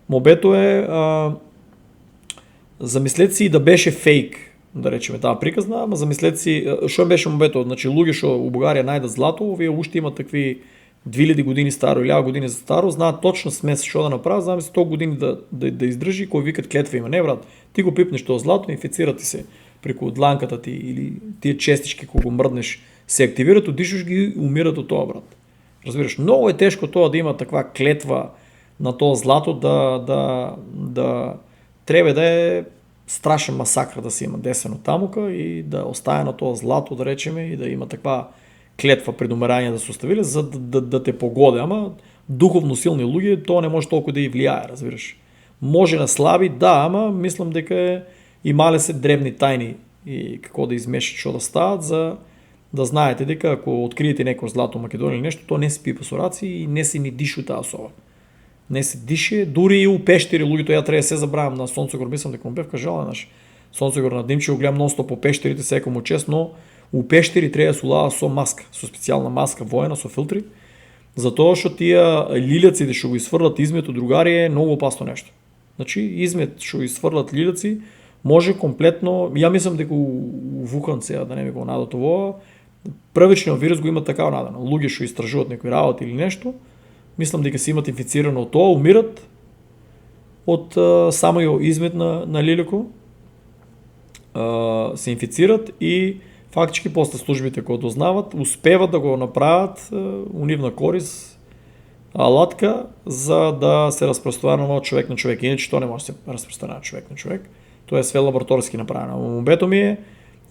Мобето е замислете си да беше фейк, да речеме таа приказна, ама замислете си што беше мобето, значи луѓе што у Бугарија најдат злато, овие уште имаат такви 2000 години старо, 1000 години за старо, знаат точно смес што да направат, знаме 100 години да издржи, кој викат клетва има. Не, брат, ти го пипнеш тоа злато, инфицира ти се преку дланката ти или тие честички кога го мрднеш се активират, удишаш ги, умират од тоа, брат. Разбираш, многу е тешко тоа да има таква клетва на тоа злато да треба да е страшен масакр да се има десено тамука и да остае на тоа злато, да речеме, и да има таква клетва предумирање да се оставиле за да те погоде, ама духовно силни луѓе тоа не може толку да и влијае, разбираш. Може на слаби, да, ама мислам дека имале се древни тајни и како да измешат што да стават за да знаете дека ако откриете некој злато Македонија или нешто, тоа не се пипа со раци и не се ни дише таа соба. Не се дише, дури и у пештери луѓето, ја треба се забравам на Сонцогор, мислам дека му бев кажала наш Сонцогор на Димче, го гледам нонстоп по пештерите секој му чест, но у пештери треба да се улава со маска, со специјална маска воена со филтри, затоа што тие лилјаците што го изфрлат измет од другари е многу опасно нешто. Значи измет што изфрлат лилјаци може комплетно, ја мислам дека у Вухан сега да не ми го надат ово, првичниот вирус го има така надано. Луѓе што истражуваат некои работи или нешто, мислам дека се имат инфицирано од тоа, умират од самиот измет на лилјако, се инфицират и фактички после службите кои дознават успеват да го направат у нивна корис алатка за да се распространува од човек на човек. Иначе тоа не може да се распространува човек на човек. Тоа е све лабораторски направено. Мобето ми е,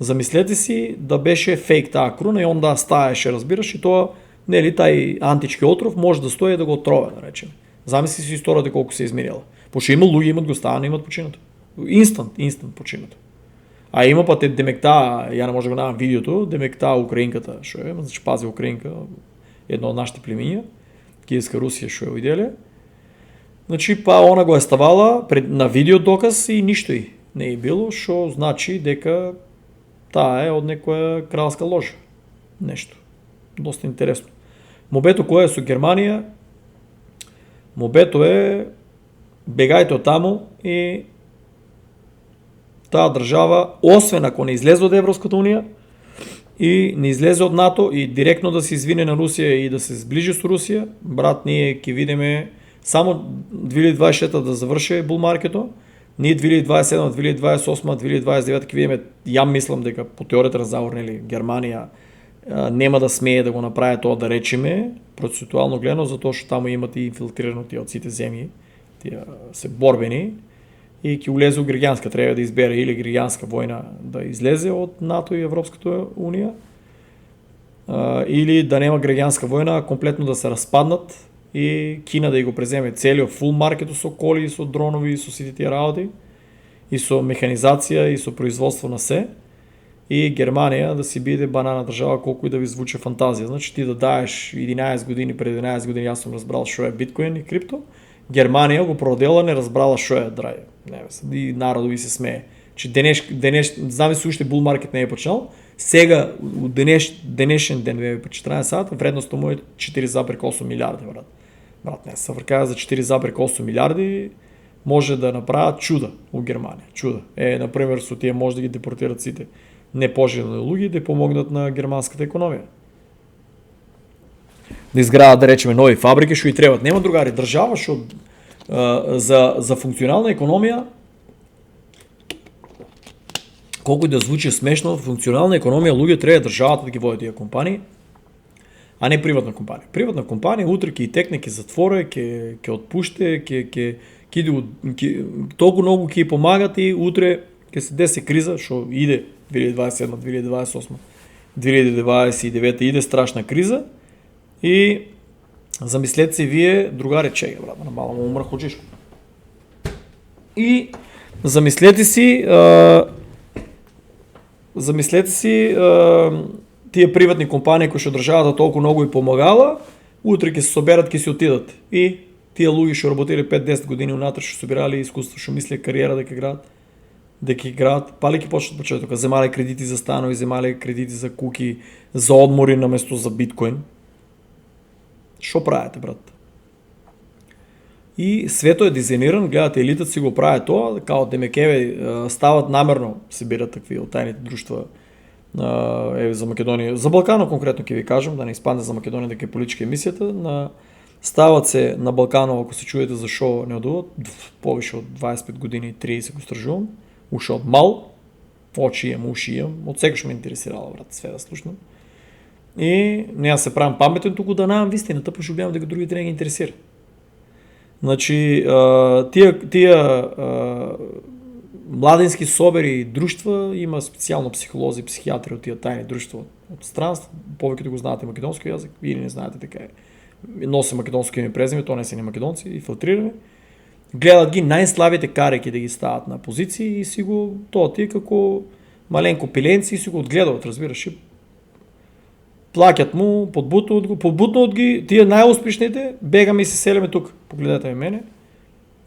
замислете си да беше фейк таа круна и онда стаеше, разбираш, и тоа, нели, тај антички отров може да стои да го отрове, да речеме. Замисли си историјата колку се измирила. Пошто има луѓе, имат го ставано, имат починато. Инстант починато. А има па те демек таа, ја не може да го најдам видеото, демек таа украинката, што е, значи пази украинка, едно од нашите племиња, Киевска Русија што е виделе. Значи па она го е ставала на видео доказ и ништо и не е било, што значи дека таа е од некоја кралска ложа. Нешто. Доста интересно. Мобето кое е со Германија, мобето е бегајте од таму и таа држава, освен ако не излезе од Европската унија и не излезе од НАТО и директно да се извине на Русија и да се сближи со Русија, брат, ние ќе видиме само 2024 да заврши булмаркето, ние 2027, 2028, 2029 ќе видиме, ја мислам дека по теоријата на заговор, нели, Германија нема да смее да го направи тоа, да речеме, процесуално гледано, затоа што таму имат и инфилтрирано тие од сите земји, тие се борбени и ќе улезе у граѓанска, треба да избере или граѓанска војна да излезе од НАТО и Европската унија, или да нема граѓанска војна, комплетно да се распаднат и Кина да ја го преземе целиот фул маркетот со коли и со дронови и со сите тие работи и со механизација и со производство на се, и Германија да си биде банана држава колку и да ви звучи фантазија. Значи ти да даеш 11 години, пред 11 години јас сум разбрал што е биткоин и крипто, Германија го продела, не разбрала што е, драје. И народот ви се смее. Че денеш, знаме се уште бул маркет не е почнал, сега у денешен ден ве по 14 сата, вредноста му е 4,8 милиарди, брат. Брат, не се вркава за 4,8 милиарди, може да направат чуда у Германија. Чуда. На пример, со тие може да ги депортират сите непожелни луѓе да помогнат на германската економија. Да изградат, да речеме, нови фабрики што и требат. Нема другари, држава што за функционална економија, колку и да звучи смешно, функционална економија луѓе треба државата да ги води тие компании, а не приватна компанија. Приватна компанија утре ќе и текне, ќе затвори, ќе отпуште, ќе толку многу ќе помагат и утре ќе се деси криза што иде 2027, 2028, 2029 иде страшна криза И замислете си вие, другаре, чега, брат, на мало му умра ходжишко. И замислете си, тия приватни компании, кои ще държавата толкова много и помагала, утре ке се соберат, ке си отидат. И тия луги ще работили 5-10 години, унатре ще собирали изкуство, ще мисля кариера да ке играят. Пали ке почват почват тук, вземали кредити за станови, вземали кредити за куки, за одмори на место за биткоин. Що правите, брат? И свето е дизайниран, гледате, елитът си го прави това, така от Демекеве стават намерно, събират такви от тайните дружества за Македония, за Балкана конкретно ке ви кажем, да не изпадне за Македония да ке политика емисията, стават се на Балкана, ако се чуете защо не отдуват, повече от 25 години, 30 го стражувам, уша от мал, очи имам, уши имам, от сега ще ме интересирала, брат, сфера слушно. И няма се правим паметен тук да навам вистината, по обявам дека другите не ги интересира. Значи, тия младенски собери и дружства, има специално психолози, психиатри от тия тайни дружества от странство, повечето го знаете македонски язик, или не знаете така е. Носи македонски име презиме, то не са ни македонци и филтрираме. Гледат ги най-слабите карики да ги стават на позиции и си го, ти како маленко пиленци и си го отгледат, разбираш. Плакят му, подбутно от ги, тия най-успешните, бегаме и се селяме тук. Погледайте мене.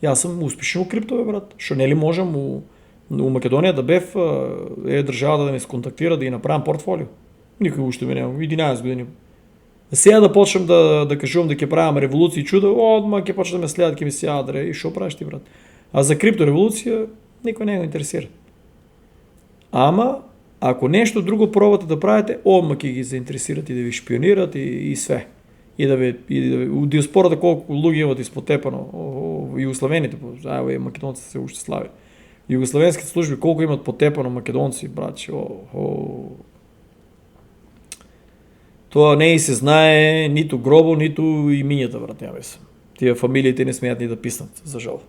И аз съм успешен у крипто, брат. Що не ли можем у Македония да бев държавата да ме сконтактира, да ги направим портфолио. Никой още ме няма, 11 години. Сега да почнем да кажувам да ке правим революции и чуда, ке почнем да ме следят, ке ми сядат, и шо правиш ти, брат? А за криптореволюция никой не го интересира. Ама, ако нещо друго пробвате да правите, ке ги заинтересират и да ви шпионират и све. И да ви диаспората колко луги имат изпотепано, югославените, македонците се още слави. Югославенските служби колко имат потепано македонци, братче, Това не и се знае нито гробо, нито именията, брат, няма се. Тия фамилиите не смеят ни да писнат, за жал.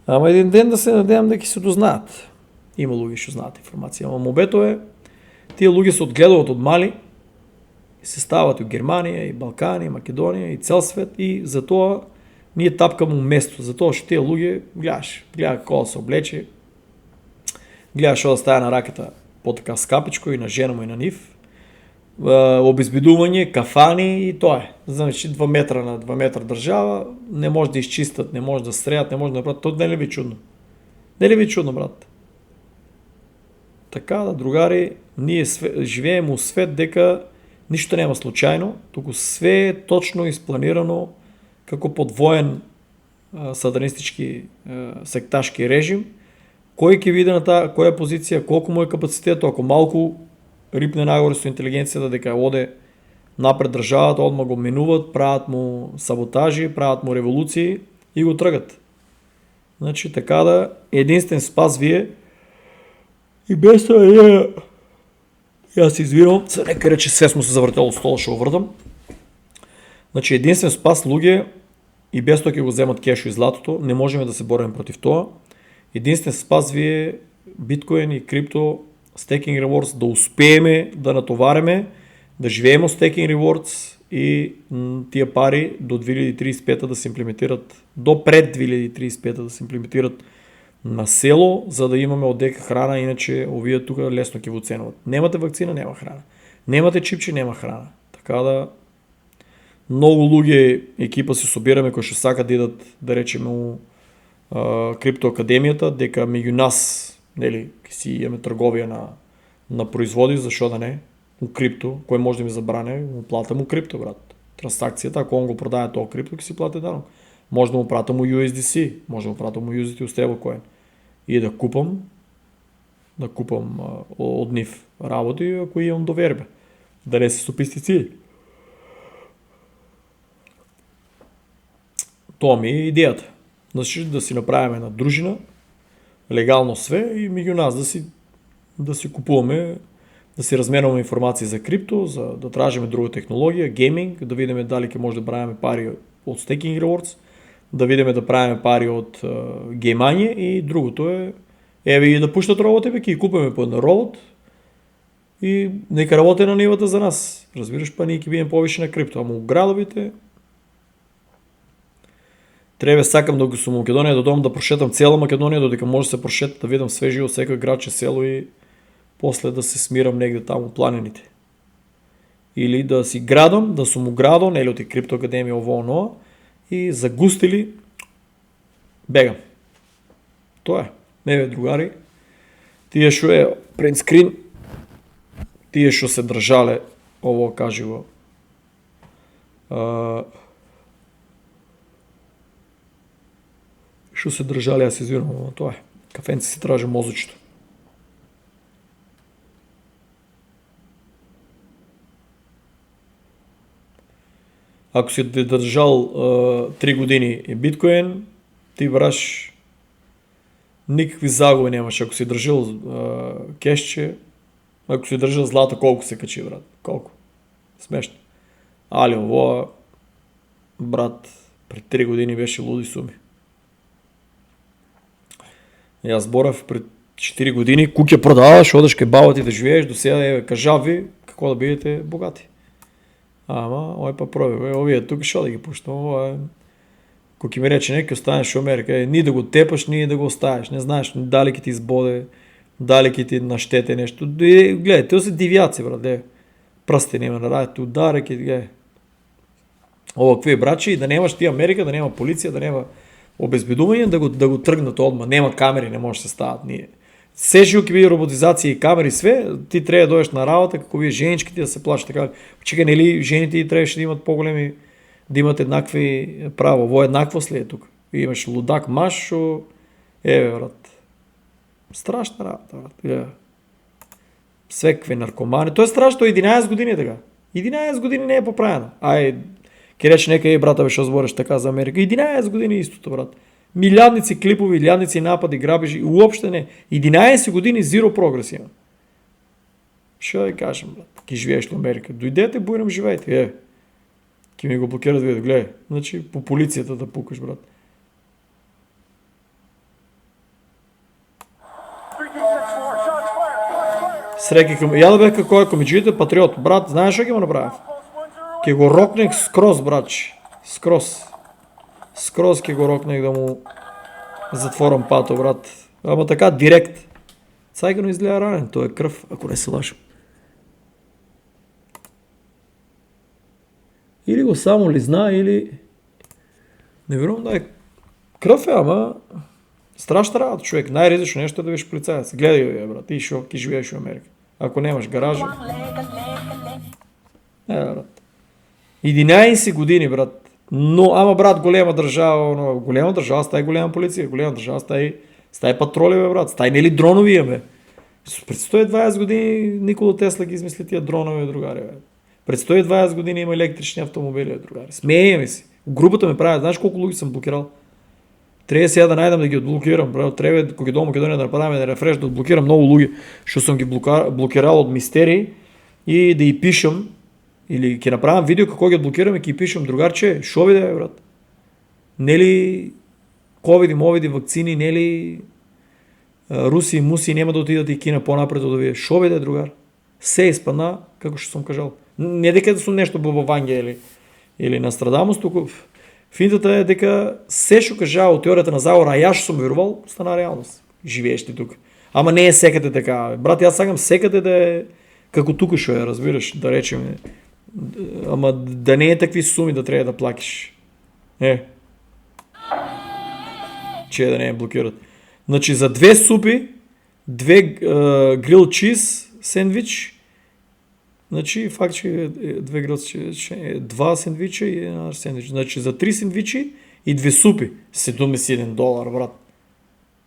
Ама един ден да се надявам да ги се дознаят. Има луги, ще знаят информация. Ама мобето е, тия луги се отгледат от мали, се стават и в Германия, и Балкани, и Македония, и цял свет, и затова ние тапкаме место. Затова ще тия луги, гледаш какво да се облече, гледаш да стая на ракета по-така скапичко и на жена му и на нив, обезбедуване, кафани и то е. Значи 2 метра на 2 метра държава, не може да изчистят, не може да стреят, не може да направят. То не ли ви чудно? Не ли ви чудно, брат? Така да, другари, ние живеем у свет, дека нищо няма случайно, тук све е точно изпланирано како подвоен сатанистички секташки режим. Кой ке види на тая, коя позиция, колко му е капацитет, ако малко рипне нагоре с интелигенцията, дека оде напред държавата, одма го минуват, правят му саботажи, правят му революции и го тръгат. Значи така да, единствен спас вие и без това аз се извинявам, нека рече се му се завъртел от стола, ще го върдам. Значи единствен спас луги и без това го вземат кешо и златото, не можем да се борим против това. Единствен спас вие биткоин и крипто стейкинг rewards да успееме да натовареме, да живеем от стейкинг rewards и тия пари до 2035 да се имплементират, до пред 2035 да се имплементират на село, за да имаме отдека храна, иначе овие тук лесно ке ви оценуват. Немате вакцина, няма храна. Немате чипче, няма храна. Така да много луги екипа се собираме, кои ще сака да идат, да речем, у криптоакадемията, дека меѓу нас, нели, си имаме търговия на производи, защо да не, у крипто, кой може да ми забране, му плата му крипто, брат. Транзакцията, ако он го продае този крипто, ке си плати данък. Може да му прата му USDC, може да му прата му USDT от stablecoin. И да купам от нив работи, ако имам доверие. Да не са сопистици. Това ми е идеята. Значи да си направим една дружина, легално све и меѓу нас да си купуваме, да си разменяме информация за крипто, да тражиме друга технология, гейминг, да видим дали ке може да правим пари от стейкинг rewards, да видим да правим пари от геймание и другото е и да пущат роботи, ке и купиме по една робот и нека работи на нивата за нас. Разбираш, па ние ки бием повише на крипто, ама градовите треба сакам да го со Македонија додам да прошетам цела Македонија, додека може да се прошета да видам свежи од секој градче село и после да се смирам негде таму планините. Или да си градам, да сум у градо, нели од Крипто Академија ово оно, и загустили бегам. Тоа е. Еве другари, тие што е print screen, тие што се држале ово каживо. Што се држале, јас се извинувам, ама тоа е. Кафенце си тражи мозочето. Ако си држал 3 години биткоин, ти браш никакви загуби немаш. Ако си држал кешче, ако си држал злато, колко се качи, брат? Колко? Смешно. Али ово, брат, пред 3 години беше луди суми. Јас борав пред 4 години, куќа продаваш, одеш кај баба ти да живееш, до сега е кажави, како да бидете богати. Ама, ој па проби, овие тук шо да ги пуштам, ова е... Кој ќе ми рече некој останеш во Америка, ни да го тепаш, ни да го оставиш, не знаеш дали ќе ти избоде, дали ќе ти наштете нешто. Гледај, тоа се дивјаци, брат, прсти нема да радат, ударе ќе гледај. Ова какви брачи, да немаш ти Америка, да нема полиција, да нема обезбедување, да го тргнат одма, нема камери, не може да се стават ние. Се што ќе биде роботизација и камери све, ти треба да дојдеш на работа како вие женичките да се плашат така. Чекај, нели жените требаше да имат поголеми, да имат еднакви право, во еднаквост ли е тук? Имаш лудак маж што брат. Страшна работа, брат. Свекви наркомани. Тоа е страшно, 11 години е така. 11 години не е поправено. Ке рече некај брата бе што збориш така за Америка. 11 години истото, брат. Милијадници клипови, милијадници напади, грабежи, уопште не. 11 години зиро прогрес има. Што да кажем, брат? Ке живееш во Америка. Дојдете, бујрам живеете. Ке ми го блокират видео, гледај. Значи, по полицијата да пукаш, брат. Среќи кам... Ја да бех како е комиджиите патриот. Брат, знаеш што ќе му направив? Ке го рокнех скроз, брач. Скроз. Скроз ке го рокнех да му затворам пато, брат. Ама така, директ. Цајгано изгледа ранен, тоа е крв, ако не се лажам. Или го само лизна, или... Не верувам да е крв ама... Страшна работа, човек. Најризично нешто е да беше полицајец. Гледај ја, брат, ти шо, ки живееш во Америка. Ако немаш гаража... брат. 11 години, брат. Но, ама брат, голема држава, стај голема полиција, голема држава, стај патроли, бе, брат, стај нели дронови имаме. Пред 120 години Никола Тесла ги измисли тия дронови, другари, бе. Пред 120 години има електрични автомобили, бе, другари. Смееме си. Групата ме прави, знаеш колку луѓе сум блокирал? Треба сега да најдам да ги одблокирам, брат. Треба кога до Македонија да направиме да рефреш, да одблокирам многу луѓе што сум ги блокирал од мистерии и да ги пишам. Или ќе направам видео како ги одблокирам и ќе пишам другарче, шо биде, брат? Нели ковиди, мовиди, вакцини, нели руси и муси нема да отидат и Кина понапред од овие. Шо биде, другар? Се испадна, како што сум кажал. Не дека да сум нешто Боба Ванге или Нострадамус, туку финтата е дека се што кажа од теоријата на заговора, а јас што сум верувал, стана реалност. Живееш ти тука. Ама не е секаде така. Брат, јас сакам секаде да е како тука што е, разбираш, да речеме. Ама да не е такви суми да треба да плакиш. Че да не е блокират. Значи за 2 супи, 2 грил чиз сендвич, значи фактички 2 грил чиз, 2 сендвича и 1 сендвич. Значи за 3 сендвичи и 2 супи, $71, брат.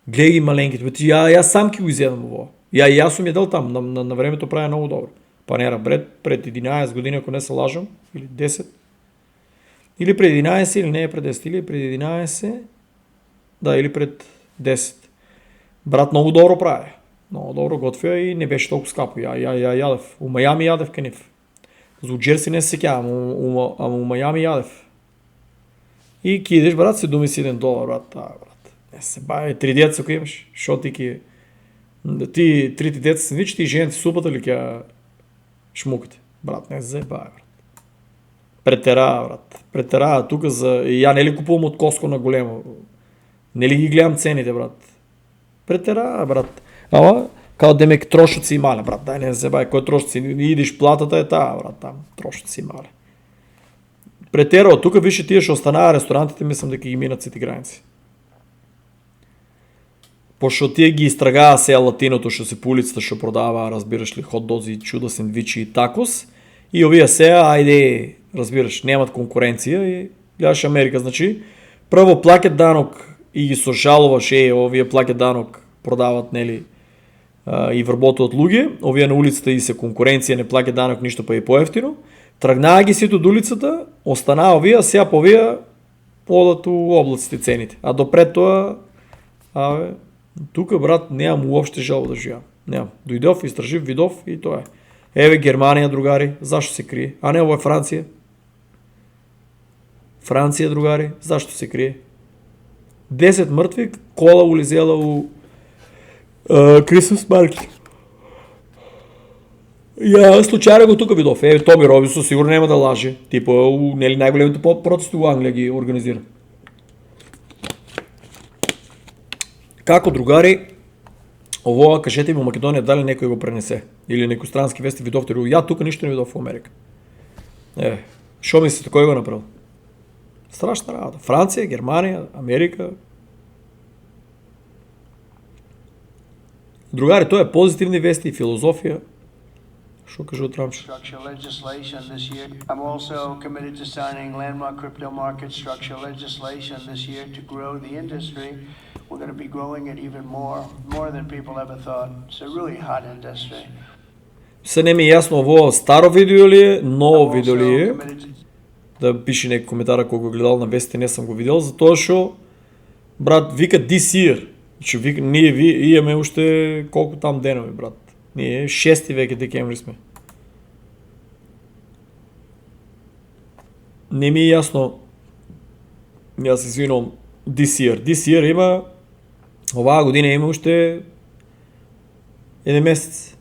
Гледай ги маленките, јас сам ќе го изедам ово. Јас сум јадел там, на времето прави многу добро. Панера бред пред 11 години, ако не се лажам, или 10. Или пред 11, или не е пред 10, или пред 11, да, или пред 10. Брат многу добро прави. Много добро готвија и не беше толку скапо. Ја јадев. У Мајами јадев кај нив. За Джерси не се сеќавам, ама у Мајами јадев. И ки идеш, брат, $71, брат. Брат. Не се бави, 3 деца кои имаш. Шо ти ки... Ти, 3 деца сендвич, ти жените супата ли ќе Шмукате. Брат, не се заебава, брат. Претерава, брат. Претерава тук за... Я не ли купувам от Коско на големо? Не ли ги гледам цените, брат? Претерава, брат. Ама, kao демек трошат си мале, брат. Дай не се заебай, кой трошат си? Идиш платата е тая, брат, там. Трошат си мале. Претерава, тук виж тия ще останава ресторантите, мислям дека ги минат сите граници. Пошто тия ги изтрагава сега латиното, ще се по улицата ще продава, разбираш ли, хот-дози, чуда, сендвичи и такос. И овие сега, айде, разбираш, нямат конкуренция и гледаш Америка, значи, прво плакет данок и ги сожалуваш, овие плакет данок продават, нели, и вработват луѓе, овие на улицата и се конкуренция, не плакет данок, ништо па и по-ефтино. Трагнаа ги сито до улицата, останаа овие, а сега по овие подат у облаците цените. А допред тоа, тука, брат, нямам уопште жал да живеам. Нямам. Дойдов, изтражив, видов и тоа е. Еве Германия, другари, зашто се крие? А не, ово е Франција. Франција, другари, зашто се крие? 10 мртви, кола улизела у Крисмас маркет. Я случайно го тука видов. Томи Робинсон сигурно нема да лаже. Типа, нели најголемите протести у Англија ги организира. Како, другари, ово, кажете ми у Македонија дали некој го пренесе? Или некој странски вести видовте? Ја тука ништо не видов во Америка. Шо мислите, кој го направил? Страшна работа. Франција, Германија, Америка. Другари, тоа е позитивни вести и филозофија. Шо кажу Трамп? Structure legislation this year. I'm also committed to signing landmark crypto market structure legislation this year to grow the industry. We're going to be growing it even more than people ever thought. It's a really hot industry. Се не ми е јасно ово старо видео ли е, ново видео ли е. Да пише некој коментар ако го гледал на вестите, не сам го видел, затоа што брат вика this year. Значи вика ние имаме уште колку там денови, брат. Ние 6 веќе декември сме. Не ми е јасно. Јас извинувам this year. This year има оваа година има уште еден месец.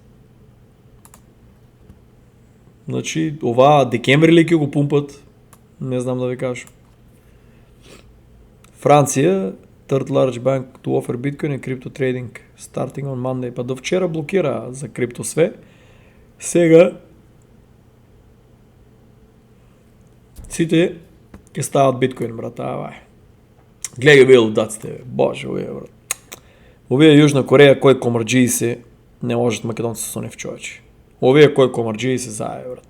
Значи оваа декември ли ќе го пумпат? Не знам да ви кажам. Франција, third large bank to offer Bitcoin and crypto trading starting on Monday. Па до вчера блокира за крипто све. Сега сите ќе стават биткоин, брат. Гледај овие лудаците, боже, овие, брат. Овие Јужна Кореја кој комарџии се, не можат македонци со нив човечи. Овие кој комарџии се зае, брат.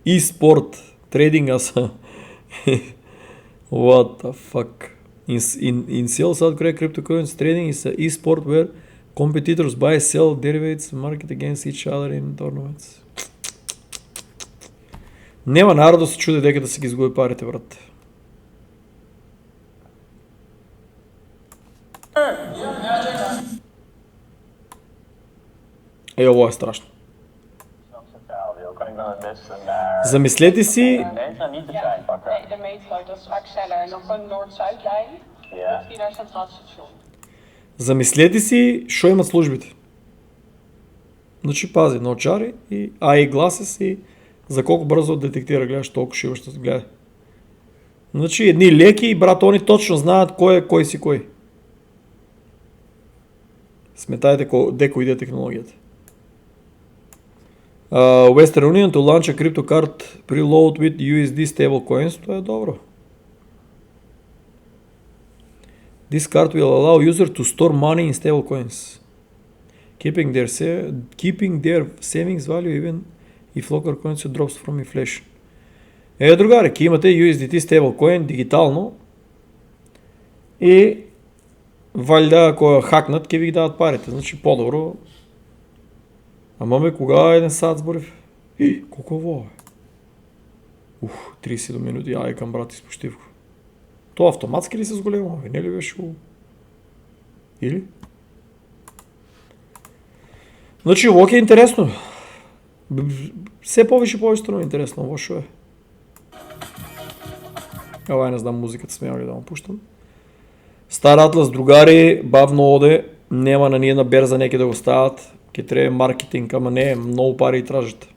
E-sport трейдинга са what the fuck. In sell South Korea cryptocurrency trading is an e-sport where competitors buy, sell derivatives, market against each other in tournaments. Нема народ да се чуди дека да се ги изгуби парите, брат. Ово е страшно. Замислете си... Nee, de meetfout, dat is vaak sneller. En dan gewoon Noord-Zuidlijn, die naar Centraal Station. Замислете си, шо имат службите. Значи пази, на очари и гласи и за колко бързо детектира, гледаш толкова шива ще се гледа. Значи едни леки и брат, они точно знаят кой е кой си кой. Сметайте деко иде технологията. Western Union to launch a crypto card preload with USD stablecoins. Това е добро. This card will allow user to store money in stablecoins, keeping their savings value even if local currency drops from inflation. Другари, ки имате USDT stablecoin дигитално и валда ако хакнат, ке ви ги дават парите. Значи по-добро. Ама кога еден сад сборив? Колко ово е? 30 минути, ай към брат изпощивко. То автоматски ли се с големо? Не ли беше Или? Значи, ово е интересно. Все повече страно интересно, лошо е. Не знам музиката смея ли да му пущам. Стар Атлас, другари, бавно оде. Нема на ниедна берза неки да го стават. Ке треба маркетинг, ама не, много пари тражат.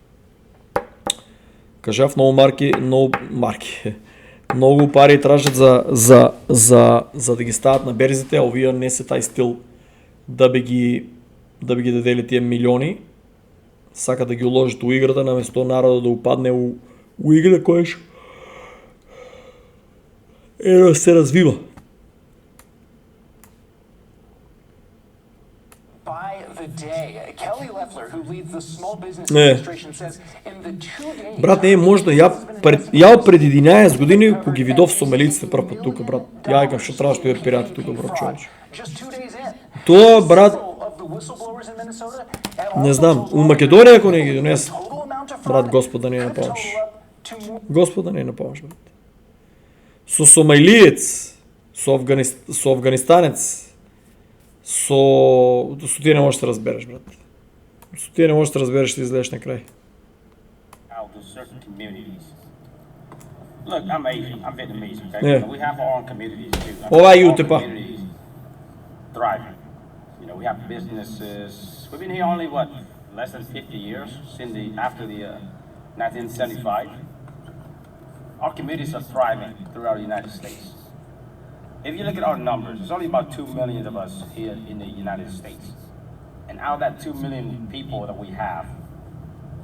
Кажав много марки. Много пари тражат за да ги стават на берзите, а овие не се тај стил да би ги дадели тие милиони. Сака да ги уложат у играта, наместо народа да упадне у игра која што да се развива. By the day, Kelly Loeffler, who leads the Small Business Не. Administration, says in the 2 days. Брат, не е можно. Ја пред 11 години кога ги видов сомалиците прв пат тука, брат. Ја викам што требаш да пирати тука, брат, човече. Just 2 days in. Тоа, брат, Of the whistleblowers in Minnesota, and не also знам. those У lawyers, Македонија ако не ги донес, total amount of fraud брат, Господ да не ја could напомаш. total up to more Господ да не ја напомаш, брат. Со сомалиец, со афганистанец, со тие не можеш да разбереш, брат. Со тие не можеш да разбереш да излезеш на крај. out to certain communities. Look, I'm Asian. I'm Vietnamese. Okay, Yeah. we have our own communities too. Ова Our јуте па. communities thriving. You know, we have businesses. We've been here only what, less than 50 years since after the 1975. Our communities are thriving throughout the United States. If you look at our numbers, there's only about 2 million of us here in the United States. And out of that 2 million people that we have,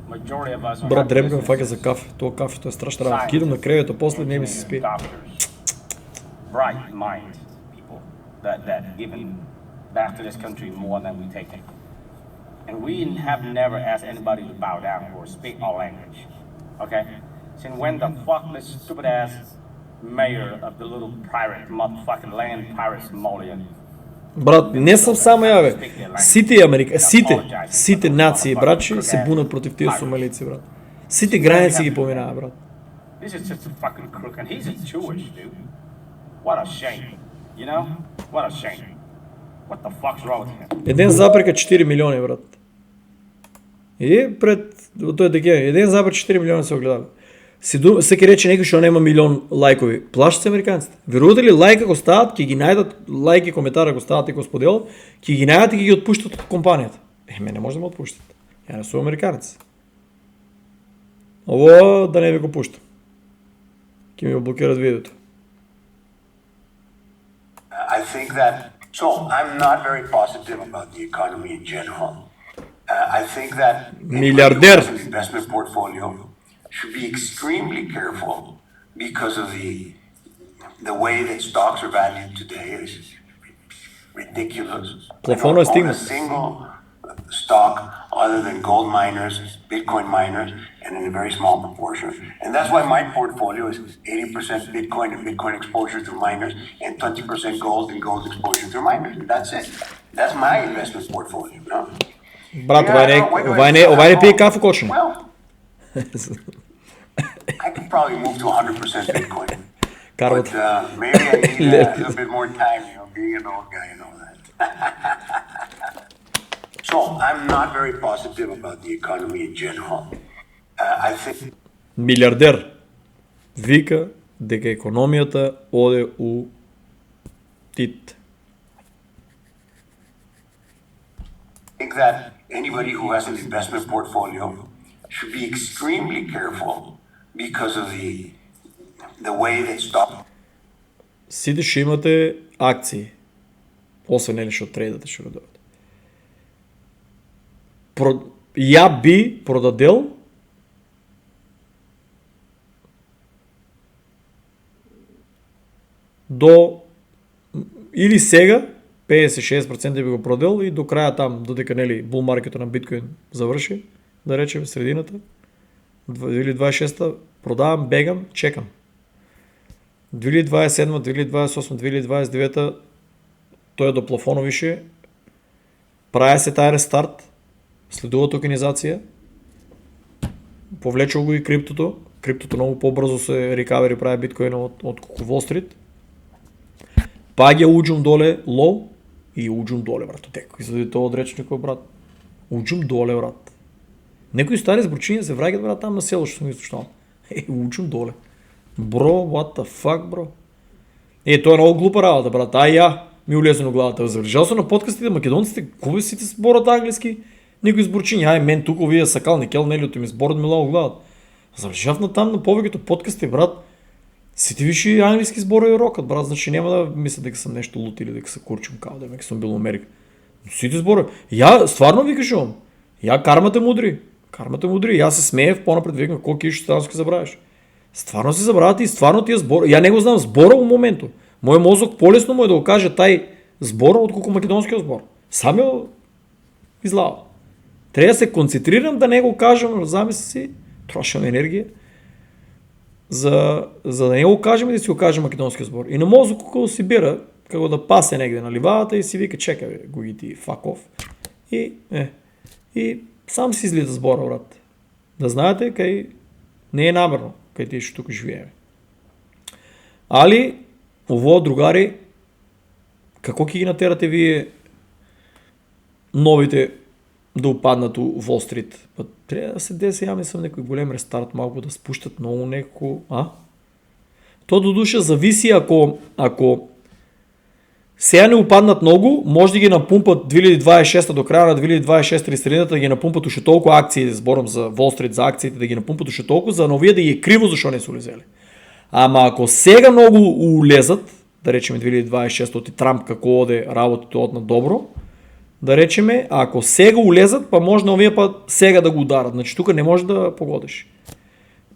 majority of us Брат, дребка ме фаќа за кафе. Тоа кафето е страшна работа. Кидам на кревето, после не ми се спи. Doctors, bright mind people that given back to this country more than we take it. And we have never asked anybody to bow down or speak our language. Okay? Since when the fuck this stupid ass mayor of the little pirate motherfucking land pirate Somalia? Брат, не сам само ја, бе. Сите нации, братче, се бунат против тие сомалици, брат. Сите граници ги поминаа, брат. This is just a fucking crook, and he's a Jewish dude. What a shame, you know? What a shame. What the fuck's wrong with him? Еден запрека 4 милиони, брат. И пред тој декември, еден запрек 4 милиони се огледава. Секи рече некој што нема милион лајкови. Плашат се американците. Верувате ли лајка го стават, ќе ги најдат, лајки коментара го стават и го споделат, ќе ги најдат и ги отпуштат од компанијата. Ме не може да ме отпуштат. Ја не сум американец. Ово да не ви го пуштам. Ќе ми го блокират видеото. I think that, so I'm not very positive about the economy in general. I think that Milliardaire. an investment portfolio should be extremely careful because of the way that stocks are valued today is ridiculous. Плафонот е I don't own стигнат. a single stock other than gold miners, Bitcoin miners, and in a very small proportion. And that's why my portfolio is 80% Bitcoin and Bitcoin exposure through miners, and 20% gold and gold exposure through miners. That's it. That's my investment portfolio. No? Брат, ова не пие кафе кочно. Well, I could probably move to 100% Bitcoin. Карват. But maybe I need a little bit more time, being an old guy and all that. So I'm not very positive about the economy in general. I think Милиардер вика дека економијата оде у тит. that anybody who has an investment portfolio should be extremely careful because of the way that stock Сите ще имате акции. Освен нели што трейдате што го добите. Ја би продадел до или сега 56% би го продел и до краја там, додека нели бул маркетот на биткоин заврши, да речеме средината 2026 продавам, бегам, чекам. 2027, 2028, 2029 тој е до плафоно више, праја се тај рестарт, следува токенизација, повлечува го и криптото многу побрзо се рекавери прави биткоинот од Wall Street, паѓа уџум доле лоу и уџум доле, брат, теко, издади тоа од речникот, брат, уџум доле, брат. Некои стари зборчиња се враќаат, брат, там на село што сум изслушнал. Уџум доле. Бро, what the fuck, бро? Тоа е многу глупа работа, брат. Ај ја, ми улесно главата. Забележал съм на подкастите, македонците, кога си те сборат английски? Никой изборчи, ай мен тук вие сакал, никел, нелито ми сборат мило главата. Забележав на там на повечето подкасти, брат, си ти виши английски сбора и рокът, брат, значи няма да мисля дека съм нещо лут или дека се курчим као, дека съм бил в Америка. Си ти сбора. Я, стварно викаш он. Я кармата мудри. Кармата мудри. Я се смея в по-напред викам, колко киш ще забравиш. Стварно си забравят и стварно тия сбора. Я не го знам сбора в момента. Моят мозък по-лесно му е да го каже тай сбора, отколко македонския сбор. Сам я излава. Трябва да се концентрирам да не го кажем, замисли си, трошам енергия, за да не го кажем и да си го кажем македонския сбор. И на мозък, когато си бира, како да пасе негде на ливадата и си вика, чекай, го ги ти fuck off. И сам си излита сбора, брат. Да знаете, кай не е намерно, кай ти ще тук живееме. Али, ово, другари, како ки ги натерате вие новите да опаднат у Wall Street? Трябва да се деси, я мислям, некой голем рестарт, малко да спущат много неко... То до душа зависи, ако сега не опаднат много, може да ги напумпат 2026 до края на 2026 или средината да ги напумпат още толкова акции, сборам за Wall Street, за акциите, да ги напумпат още толкова, за новия да ги е криво, защо не са улезели. Ама ако сега много улезат, да речем 2026 от и Трамп какво оде работите от на добро, да речеме, ако сега улезат, па може новия път сега да го ударат. Значи тук не може да погодиш.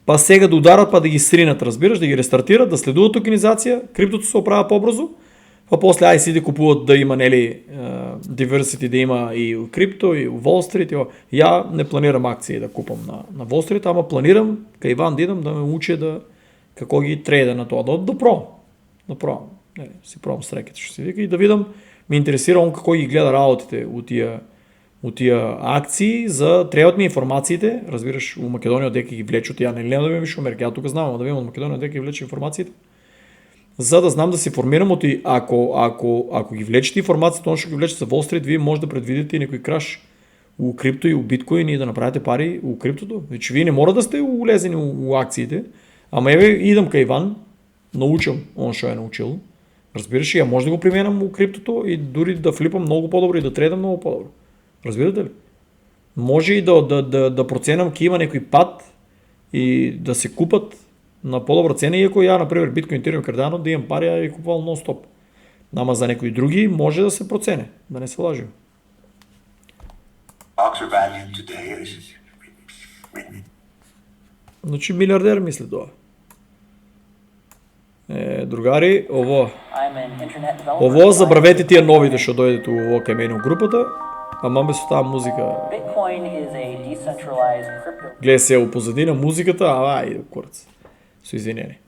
Па сега да ударат, па да ги сринат, разбираш, да ги рестартират, да следуват токенизация, криптото се оправя по-бързо, па после IC да купуват да има, нели, diversity да има и крипто, и Wall Street. Я не планирам акции да купам на Wall Street, ама планирам, кай Иван да идам да ме уча да какво ги трейда на това. Да пробвам. Си пробвам с рекета, ще си вика и да видам. Ме интересира он какво ги гледа работите от тия акции, трябват ми информациите, разбираш, у Македония от дека ги влече от тя, не да ми виж Америка, да знам, да видим от Македония от дека ги влече информациите, за да знам да си формирам от и ако ги влечете информацията, он ще ги влече за Wall Street, вие може да предвидите и някой краш у крипто и у биткоин и да направите пари у криптото. Вече вие не може да сте улезени у акциите, ама идам към Иван, научам, он ще е научил. Разбираш ли, я може да го применям у криптото и дори да флипам много по-добро и да трейдам много по-добро. Разбирате ли? Може и да проценям ки има някой пад и да се купат на по-добра цена и ако я, например, биткоин, Ethereum, Cardano, да имам пари и купувал нон-стоп. Ама за някои други може да се процене, да не се лажим. Значи милиардер мисли това. Другари, ово забравете тия новите, ще дойдете ово към мен в групата, ама без тази музика. Гледай се позадина музиката, и курц. С извинение.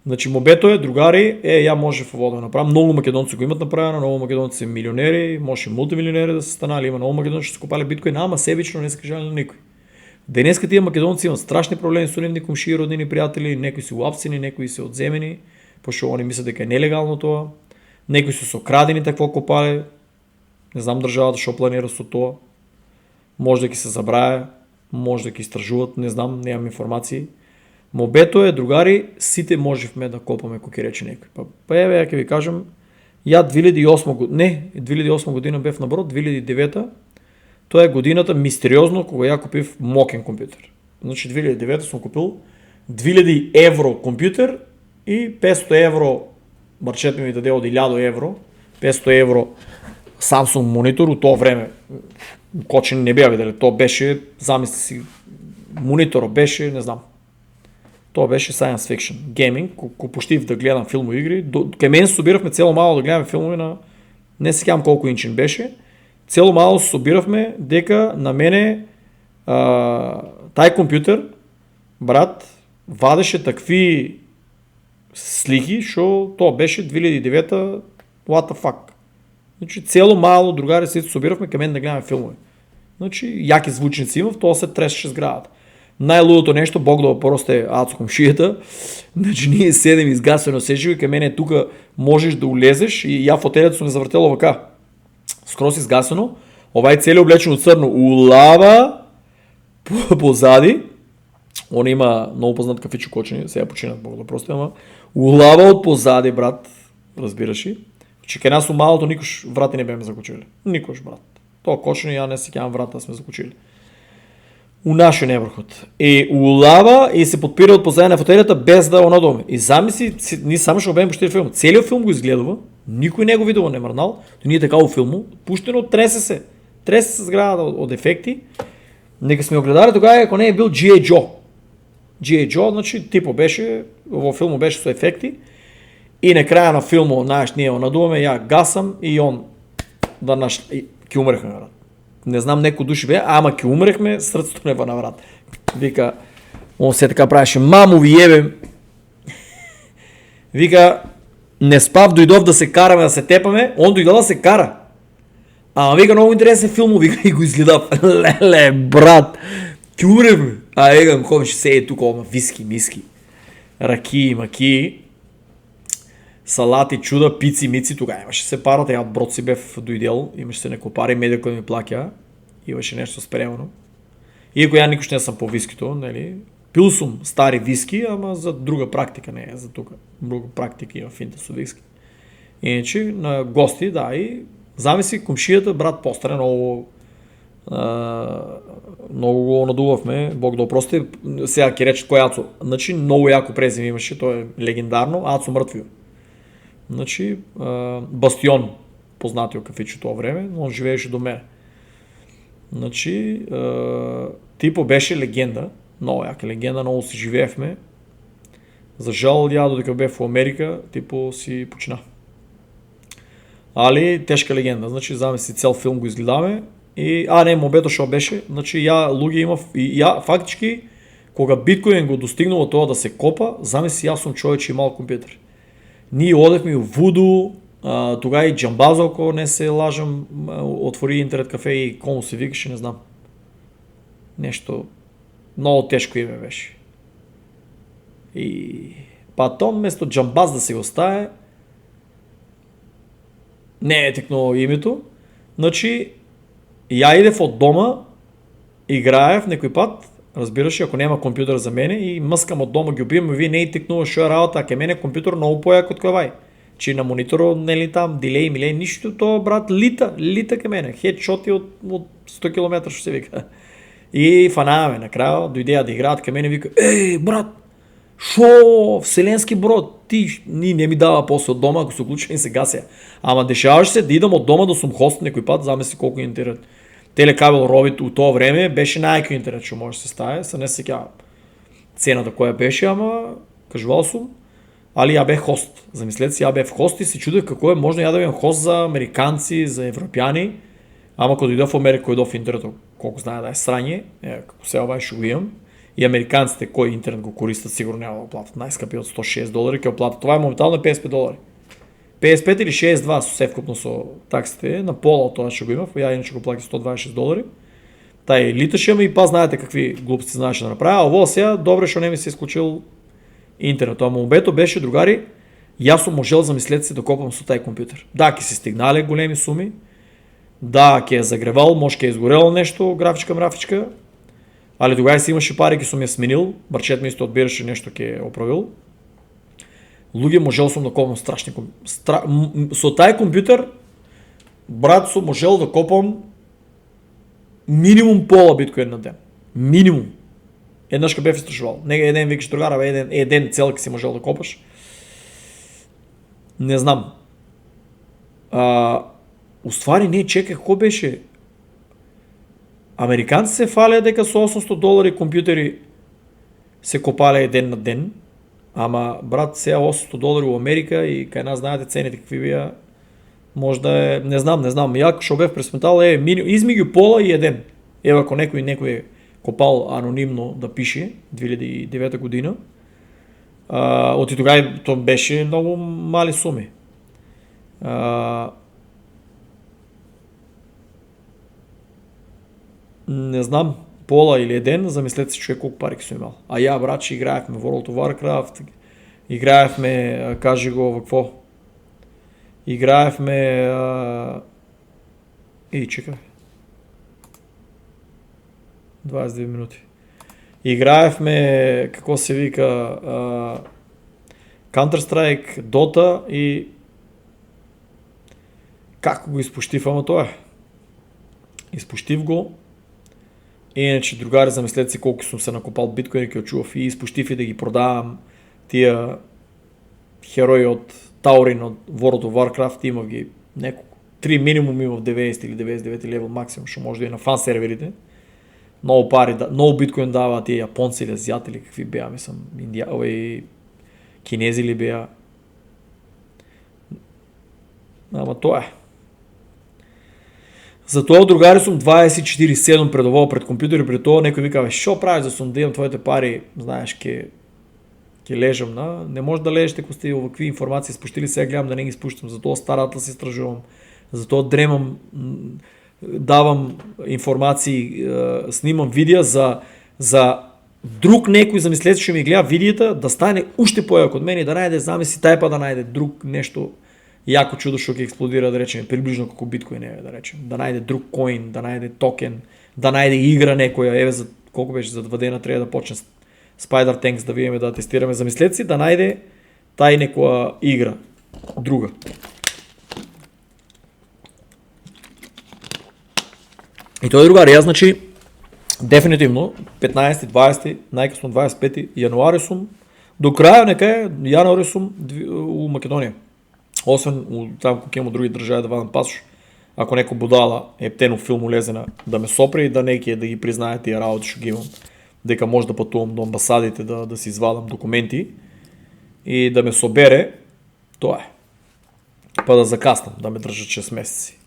Значи мобето е, другари, я може в ово да направя. Много македонци го имат направено, много македонци са милионери, може и мултимилионери да са станали, има много македонци, ще са купали биткоин, ама себично не са кажали на никой. Денеска тия македонци имат страшни проблеми с унимни комши, роднини, приятели, някои са лапсени, някои са отземени, защото они мислят дека е нелегално това, някои са окрадени такво копали, не знам държавата, що планира с това, може да ги се забравя, може да ги стражуват, не знам, нямам информации. Мобето е, другари, сите можехме да копаме, коки рече някой. Яке ви кажем, 2008 година бе в наброд, 2009 това е годината мистериозно, кога я купив мокен компютър. Значи 2009 съм купил 2000 евро компютър и 500 евро, барчето ми даде от 1000 евро, 500 евро Samsung монитор от това време. Кочен не бяха видели, то беше, замисли си, монитора беше, не знам. То беше science fiction, гейминг, почти да гледам филмови игри. Към мен се собирахме цяло мало да гледаме филмови на, не се кам колко инчин беше, цяло мало се собирахме, дека на мене тай компютър, брат, вадеше такви слики, шо то беше 2009 what the fuck. Значи цяло мало другари се собирахме към мен да гледаме филмови. Значи яки звучници има, в това се тресеше сградата. Най-лудото нещо, Бог да просто е адско комшията. Значи ние седем изгасено сеживо и към мене тук можеш да улезеш и я в хотелето съм завъртела въка. Скоро си изгасено, овай цели облечен от сърно улава позади. Он има много познат кафичо кочени, сега починат Бог да просто, ама улава от позади, брат, разбираш ли. Че кај нас у малото никош врати не беме закучили. Никош, брат. Тоа кочно ја не се кеам врата сме закучили. У нашиот небрхот. И улава и се подпира од позади на фотелјата без да онадоме. И замисли, ние само што беме пуштили филм. Целиот филм го изгледува, никој не го видува, не мрнал, то ние така у филму, пуштено тресе се зградата од ефекти. Нека сме огледали тогава ако не е бил G.I. Joe. G.I. Joe, значи типо беше, во филму беше со ефекти. И на краја на филму, знаеш, ние онадуваме, ја гасам и он да наш ќе умрехме, брат. Не знам некој души бе, ама ќе умрехме, срцето не на врат. Вика, он се така правеше, маму ви ебем. Вика, не спав, дојдов да се караме, да се тепаме, он дојдов да се кара. Ама вика, много интересен филм, вика и го изгледав. Леле, брат, ќе умрехме. А егам, ковеш се е тука, ома, виски, миски, раки, маки, салати, чуда, пици, мици, тогава имаше се парата, ја брод си бев дојдел, имаше се неко пари, медиа кој ми плаќа, имаше нешто спремено. Иако ја никош не сам по вискито, нели, пил сум стари виски, ама за друга практика, не е за тука, друга практика има финта со виски. Иначе, на гости, да, и замисли комшијата, брат постаре, много го надувавме, Бог да опрости, сега ќе рече кој Ацо, значи, много јако презим имаше, тоа е легендарно, Ацо мртвио. Значи, Бастион, познатиот кафиче тоа време, он живееше до мене. Значи, типо беше легенда, много јака легенда, много си живеевме. За жал, ја додека бев во Америка, типо си почина. Али, тешка легенда, значи, замисли цел филм го изгледаме. И, не, мобето шо беше, значи, ја луѓе имав, и ја фактички, кога биткоин го достигнало тоа да се копа, замисли, јас сум човек че имал компјутер. Ние одевме у Вуду, тога и Джамбазо, ако не се лажам, отвори интернет кафе и кому се викаше, не знам. Нешто много тешко име беше. И патон, место Джамбаз да се го стае, не е текно името, значи, ја идев од дома, играев некој пат, разбираш, ако нема компјутер за мене и мъскам од дома ги убивам, вие не и текнува шо е работа, а ке мене компјутер много појак од кој Чи на мониторо, нели там, дилей, милей, ништо тоа, брат, лита ке мене, хедшоти од 100 км, што се вика. И фанаваме, на крајот, дојдеа да играат ке мене, вика, брат, шо, вселенски брод, ти, не ми дава после од дома, ако се уклучи и се гасеа. Ама дешаваше се да идам од дома да сум хост некој пат, замисли колку интернет. Телекабел робит у тоа време беше најаки интернет што може да се стае, се не сеќавам цената која беше, ама кажувал сум, али ја бех хост. Замислете си, ја бев хост и се чудев како е можно ја да бев хост за американци, за европјани, ама кога дојдов во Америка, дојдов интернетот, колку знае да е срање, како се ова што го имам, и американците кои интернет го користат сигурно няма да го платат најскапи од $106, ќе го платат. Това е моментално $55. 55 или 62 со севкупно со таксите, на пола од тоа што го имав, ја иначе го плаќам $126. Тај литаше, ама и па знаете какви глупости знаеше да направи, а ово сега добре што не ми се исклучил интернет. Ама обето беше, другари, јас сум можел, замислете се, да копам со тај компјутер. Да, ќе се стигнале големи суми, да, ќе е загревал, може ќе е изгорело нешто, графичка, али тогава си имаше пари, ќе сум ја сменил, барчет ми исто одбираше нешто ќе оправил. Луѓе можел сум да копам страшни со тај компјутер, брат, сум можел да копам минимум пола биткоин на ден. Минимум. Еднаш ка бев истражувал. Нега еден викаш другара, еден цел ке си можел да копаш. Не знам. Уствари не, чекай, како беше? Американци се фалеа дека со $800 компјутери се копале ден на ден. Ама, брат, сега $800 у Америка и кај нас знаете цените какви бија. Може да е, не знам. Ја што бев пресметал измеѓу пола и еден. Ева ако некој копал анонимно да пише 2009 година. Оти тогава тоа беше многу мали суми. Не знам, пола или еден, замислете се човек колку пари ќе сум имал. А ја, брат, играевме World of Warcraft, играевме, кажи го, во кво? Играевме... чекай. 22 минути. Играевме, како се вика, Counter-Strike, Dota как го изпощив, ама това е. Изпощив го. Иначе, другари, замислете си колко съм се накопал биткоини, ки очував и изпощив и да ги продавам тия херои от Таурин, от World of Warcraft, имах ги няколко. 3 минимум има в 90 или 99 левел максимум, ще може да и на фан серверите. Много пари, много биткоин дава тия японци или азиати или какви бяха, мислям, кинези ли бяха. Ама това е. Затова, другари, съм 24/7 предовол пред компютър и пред това някой ми казва, що правиш да съм да имам твоите пари, знаеш, ке лежам на... Не може да лежите, ако сте какви информации спущили, сега гледам да не ги спущам, затова старата си стражувам, затова дремам, давам информации, снимам видео за друг некой, замислете, ще ми гледа видеята, да стане още по-як от мен и да найде, знаме си тайпа, да найде друг нещо, яко чудо, ще експлодира, да речем, приближно како биткоин е, да речем, да найде друг коин, да найде токен, да найде игра некоя, за колко беше, за 2 дена трябва да почне Spider Tanks да видим да тестираме, замислете си, да найде тай некоя игра, друга. И той другари, аз значи, дефинитивно, 15, 20, най-късно 25 януари сум, до края нека януари сум у Македония. Освен там, ако има други държави да вадам пасош, ако неко будала ептено филм улезена да ме сопре и да неки да ги признае тия работи, ще ги имам. Дека може да пътувам до амбасадите, да си извадам документи и да ме собере, това е. Па да закаснам, да ме държат 6 месеци.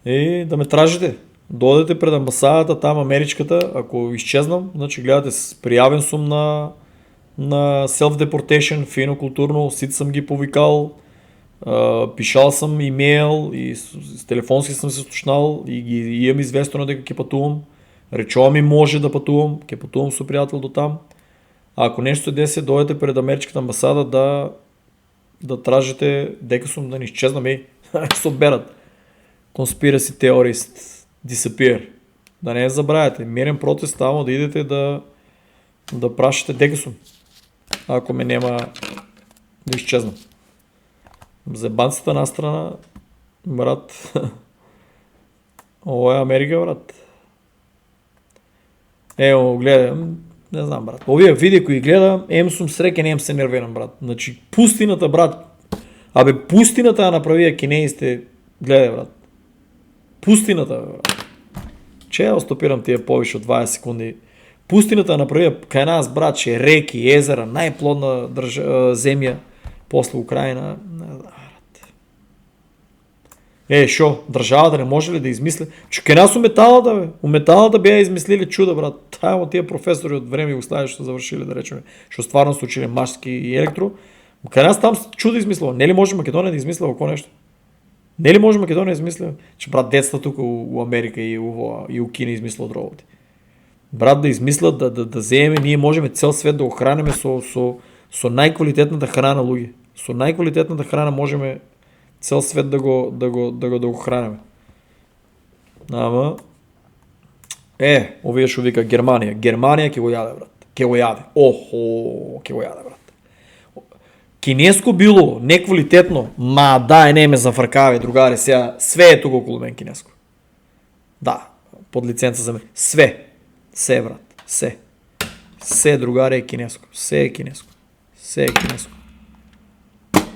И да ме тражите. Дойдете пред амбасадата, там америчката, ако изчезнам, значи гледате, приявен сум на self-deportation, фино, културно, сит съм ги повикал, пишал съм имейл и с телефонски съм се сточнал и ги имам известно дека ке пътувам. Речова ми може да пътувам, ке пътувам с приятел до там. А ако нещо се деси, дойдете пред американската амбасада да тражите дека сум да ни изчезнам и се оберат. Conspiracy theorist disappear. Да не забравяте. Мирен протест става да идете да пращате дека сум. Ако ме няма да изчезнам. Зебанцата на страна, брат. Ovo е Америка, брат. Ево, гледам, не знам, брат. Овие видео, кои гледам, ем сум срекен, ем се нервирам, брат. Значи, пустината, брат. Абе, пустината я направи кинеисте. Гледай, брат. Пустината, брат. Че я стопирам тия повече от 20 секунди. Пустината я направи кај нас, брат, че реки, езера, най-плодна земя после Украина. Не знам, брат. Шо, държавата не може ли да измисля? Че кај нас у металата бяха измислили чуда, брат. Тая от тия професори от време Югославия ще завършили, да речем, що стварно са учили машки и електро. Кај нас там чудо измислила. Не ли може Македония да измисля какво нещо? Не ли може Македония да измисля? Че брат, детства тук у Америка и у Кина измислят работи. Брат, да измислят, да вземем, ние можем цял свет да охранеме со най-квалитетната храна, луги. Со най-квалитетната храна можем цял свет да го хранеме. Ама овие шо вика Германия. Германия ќе го яде, брат. Ќе го яде. Ќе го яде, брат. Кинеско било, неквалитетно, не ме зафркаве, другари, сега све е тук около мен кинеско. Да, под лиценца за мен. Све, брат. Се, другари, е кинеско. Се е кинеско.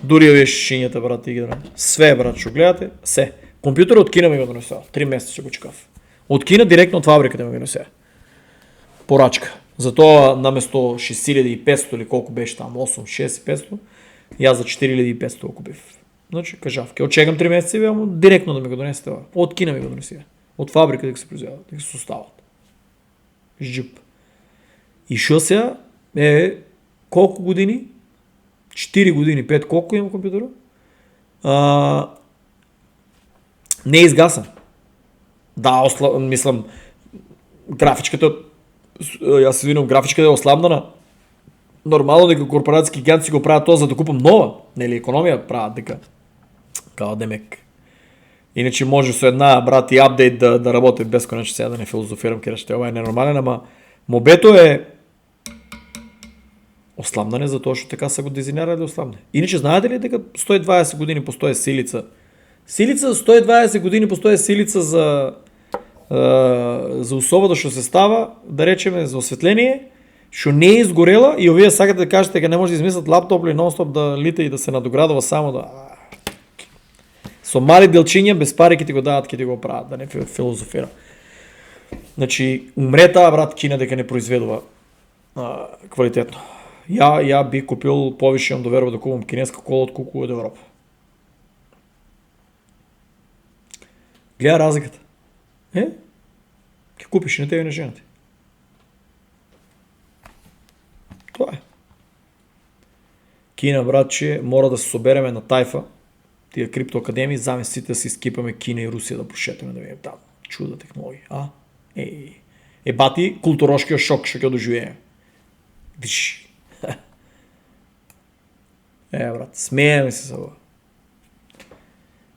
Дори овие шишинята, брат, и ги драм. Све, брат, шо гледате? Се. Компютър от Кина ми го донесел. 3 месеца ще го чекав. От Кина директно от фабриката ми го донесе. Порачка. Зато наместо 6500 или колко беше там, 6500, и аз за 4500 купив. Значи, кажав, ке очекам 3 месеца и ама директно да ми го донесе това. От Кина ми го донесе. От фабрика да се произвеждат, да се остават. Жип. И шо сега колко години? 4 години, 5, колко има компютъра? Не е изгасан. Да, мислям, графичката, аз се винам, графичката е ослабнана. Нормално дека корпорации гиганти си го правят това, за да купам нова. Нели, економия правят дека. Као демек. Иначе може с една, брат, и апдейт да работи безконечно, сега да не филозофирам, кера това е ненормален, ама мобето е ослабнане, за това, що така са го дизайнерали да ослабне. Иначе знаете ли дека 120 години по 100 силица Силица 120 години постои силица за особата што се става, да речеме за осветление, што не е изгорела и овие сакате да кажете дека не може да измислат лаптоп или нон-стоп да лита и да се надоградува само да... Со мали делчиња, без пари ке ти го дадат, ке ти го прават, да не филозофира. Значи, умре таа брат Кина дека не произведува квалитетно. Ја би купил повише, имам доверба да купам кинеска кола отколку од Европа. Гледа разликата. Ке купиш и на тебе и на жената. Тоа е. Кина, братче, мора да се собереме на тајфа, тие криптоакадемии, замислите да се скипаме Кина и Русија да прошетаме да видим там. Чуда технологија, бати, културошкиот шок што ќе доживееме. Виш. Брат, смее ми се за ова.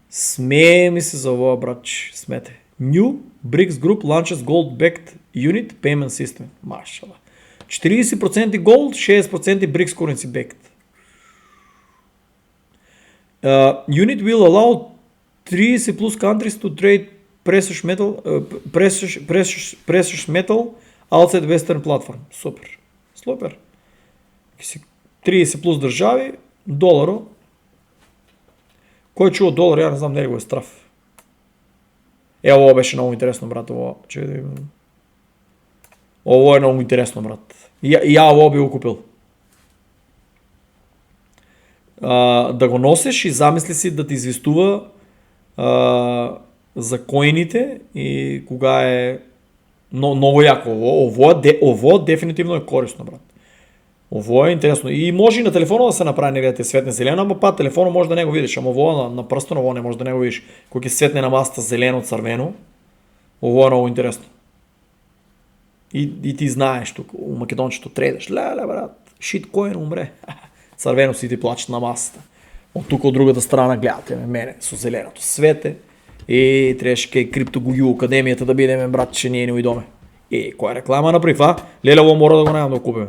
Смее ми се за ова, братче, смете. New BRICS Group launches gold-backed unit payment system. Машала. 40% gold, 60% BRICS currency backed. Unit will allow 30 plus countries to trade precious metal outside Western platform. Супер. 30 плюс държави, доларо. Кой чува долар, ја не знам, не го е страф. Ово беше много интересно, брат, ово. Ово е много интересно, брат. Ја ово би го купил. Да го носиш и замисли си да ти известува за коините и кога е много яко. Ово дефинитивно е корисно, брат. Ово е интересно. И може и на телефона да се направи негде светне зелено, ама па телефона може да не го видиш, ама ово на пръстено ово не може да не го видиш. Кога ќе светне на масата зелено, црвено, ово е много интересно. И ти знаеш тук, у македончето тредаш, леле брат, шиткоин умре. Црвено си ти плачат на масата. От тук от другата страна гледате мене со зеленото свете. Трябваше кај криптогују академијата да бидеме, брат, че ние не уидоме. Која реклама направив, Леле, ово мора да го најам да го купиме.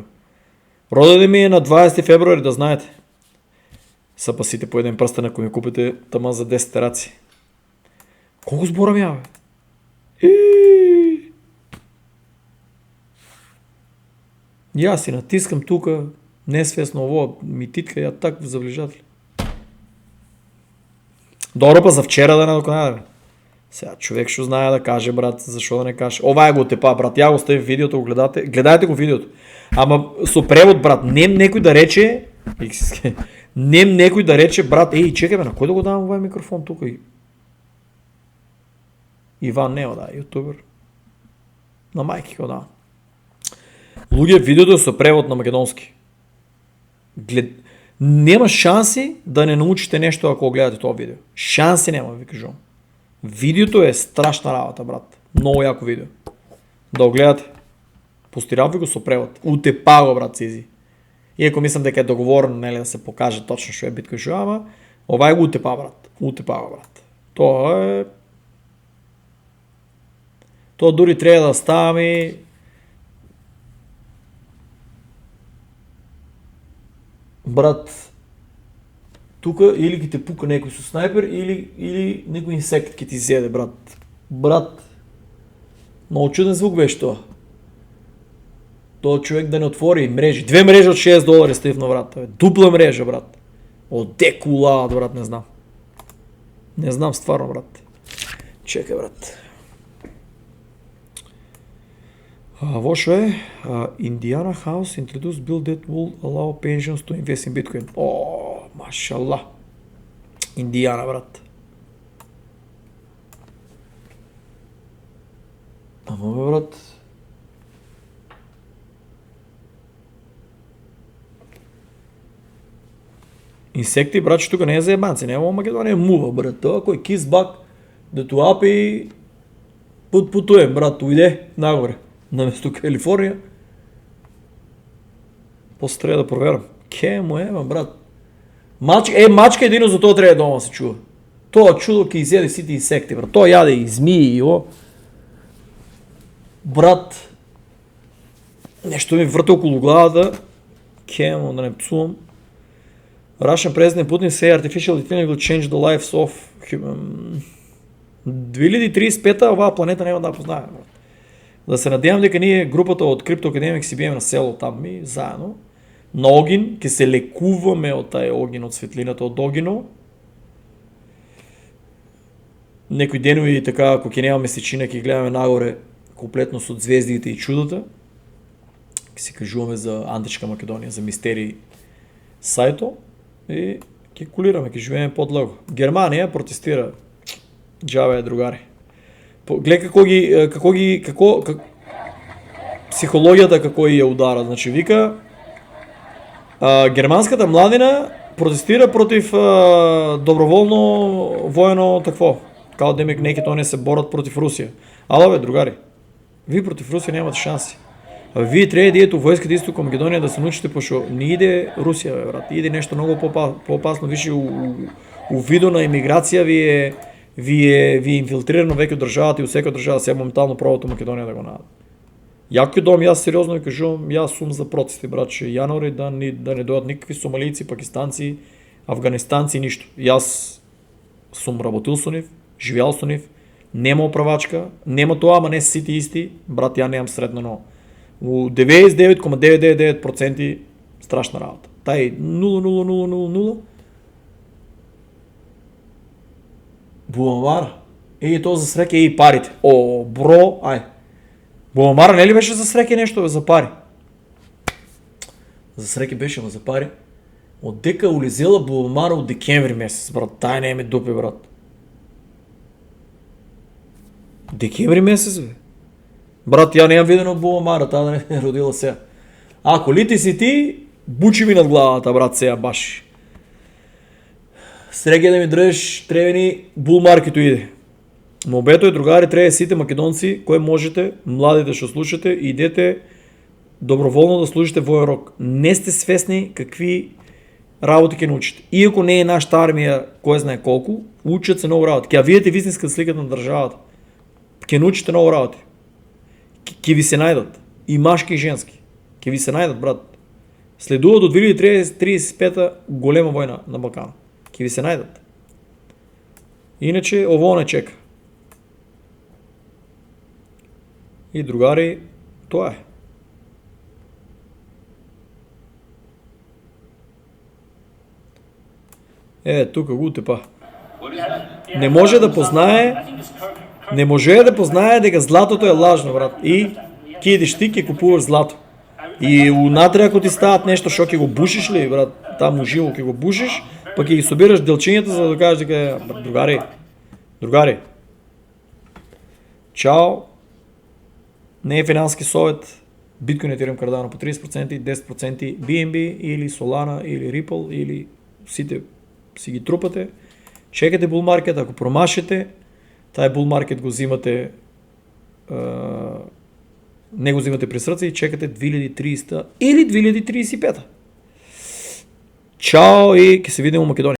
Роден ми е на 20 февруари, да знаете. Съпасите по един пръстен, ако ми купите тама за 10 тераци. Колко сборам я, бе? Я си натискам тука, несвестно ово, ми титка, я так в заближатели. Добро па за вчера да не доконадаме. Сега човек ще знае да каже, брат, защо да не каже. Ова е го тепа, брат, я го стави в видеото, го гледате. Гледайте го видеото. Ама со превод, брат, нем некој да рече, брат, чекай бе, на кој да го давам овај микрофон тука? Иван Нео, да, ютубер. На мајки го давам. Луѓе, видеото е со превод на македонски. Нема шанси да не научите нещо ако гледате това видео. Шанси нема, ви кажам. Видеото е страшна работа, брат. Много яко видео. Да го гледате. Постирав ви го со превод. Утепа го, брат, Сизи. Иако мислам дека е договорено, нели, да се покаже точно што е битка што, ама ова е го утепа, брат. Утепа го, брат. Тоа дури треба да ставаме брат, тука или ќе те пука некој со снайпер, или некој инсект ќе ти зеде, брат. Брат, много чуден звук беше тоа. Тоа човек да не отвори мрежи. 2 мрежи од $6 стив на брат. Дупла мрежа, брат. Оде кулаат, брат, не знам. Не знам стварно, брат. Чекай, брат. Во шо е? Indiana House introduced bill that will allow pensions to invest in Bitcoin. Машалла. Индиана, брат. Ама бе, брат. Инсекти, брат, че тука не е за ебанци. Нема Македония е мува, брат. Тоа кој кисбак да туапи путуем, брат. Уйде нагоре. На место Калифорния. После трябва да проверам. Ке му е, брат. Мачка едино за тоа треба дома се чува. Тоа чудо ке изеде сите инсекти, брат. Тоа јаде и змии и о. Брат. Нешто ми врте околу главата. Ке му да не псувам. Russian President Putin say artificial intelligence will change the lives of human. 2035-та оваа планета няма да познае. Да се надявам дека ние групата од Crypto Academic си биеме на село там ми заедно. На огин, ќе се лекуваме од тај огин, од светлината од огино. Некои денови така, ако ќе нема месечина, ќе гледаме нагоре комплетно со звездите и чудата. Ќе се кажуваме за Античка Македонија, за мистерии сајто и ќе кулираме, ќе живееме подлого. Германија протестира. Джаве, другари. Гледа како психологијата како ја удара. Значи вика германската младина протестира против доброволно воено такво. Као демек неки тоа не се борат против Русија. Ала бе, другари, ви против Русија немате шанси. Вие треба да идете у војската исто кон Македонија да се научите, пошто не иде Русија, бе, брат. Иде нешто многу поопасно, више у виду на емиграција ви е инфилтрирано веќе од државата и у секоја држава сега моментално пробато Македонија да го најде. Јако дом, јас сериозно ви кажувам, јас сум за протести, братче, јануари да не дојдат никакви сомалици, пакистанци, афганистанци, ништо. Јас сум работил со нив, живеал со нив, нема оправачка, нема тоа, ама не се сите исти, брат, ја немам средно, но у 99,999% страшна работа. Тај 0,0000 Буамара. Тоа за среќа и парите. О, бро, ај. Буамара нели беше за среќа нешто бе, за пари? За среќа беше, ама за пари. Од дека улизела Буамара од декември месец, брат. Тај не ме дупе, брат. Декември месец, бе. Брат, ја немам видено Буамара, таа да не е родила сега. Ако лити си ти, бучи ми над главата, брат, сега баш. Среќа да ми држиш, треба ни бул маркету иде. Мобето е, другари, треба сите македонци кои можете, младите што слушате, идете доброволно да служите воен рок. Не сте свесни какви работи ќе научите. Иако не е нашата армија, кој знае колку, учат се многу работи. Ќе видите вистинска сликата на државата. Ќе научите многу работи. Ќе ви се најдат. И машки и женски. Ќе ви се најдат, брат. Следува до 2035 голема војна на Балкана. Ќе ви се најдат. Иначе, ово не чека. И другари, тоа е. Тука го утепа. Не може да познае дека златото е лажно, брат. И ќе идеш ти, ќе купуваш злато. И унатре ако ти стават нешто, шо ќе го бушиш ли, брат, таму живо ќе го бушиш, па ќе ги собираш делчињата за да кажеш дека другари. Чао. Не е финански совет. Биткоин и Ethereum Cardano по 30%, 10% BNB или Solana или Ripple или сите си ги трупате. Чекате bull market, ако промашите, тај bull market го взимате не го взимате при срце и чекате 2030 или 2035. Чао и ќе се видиме у Македонија.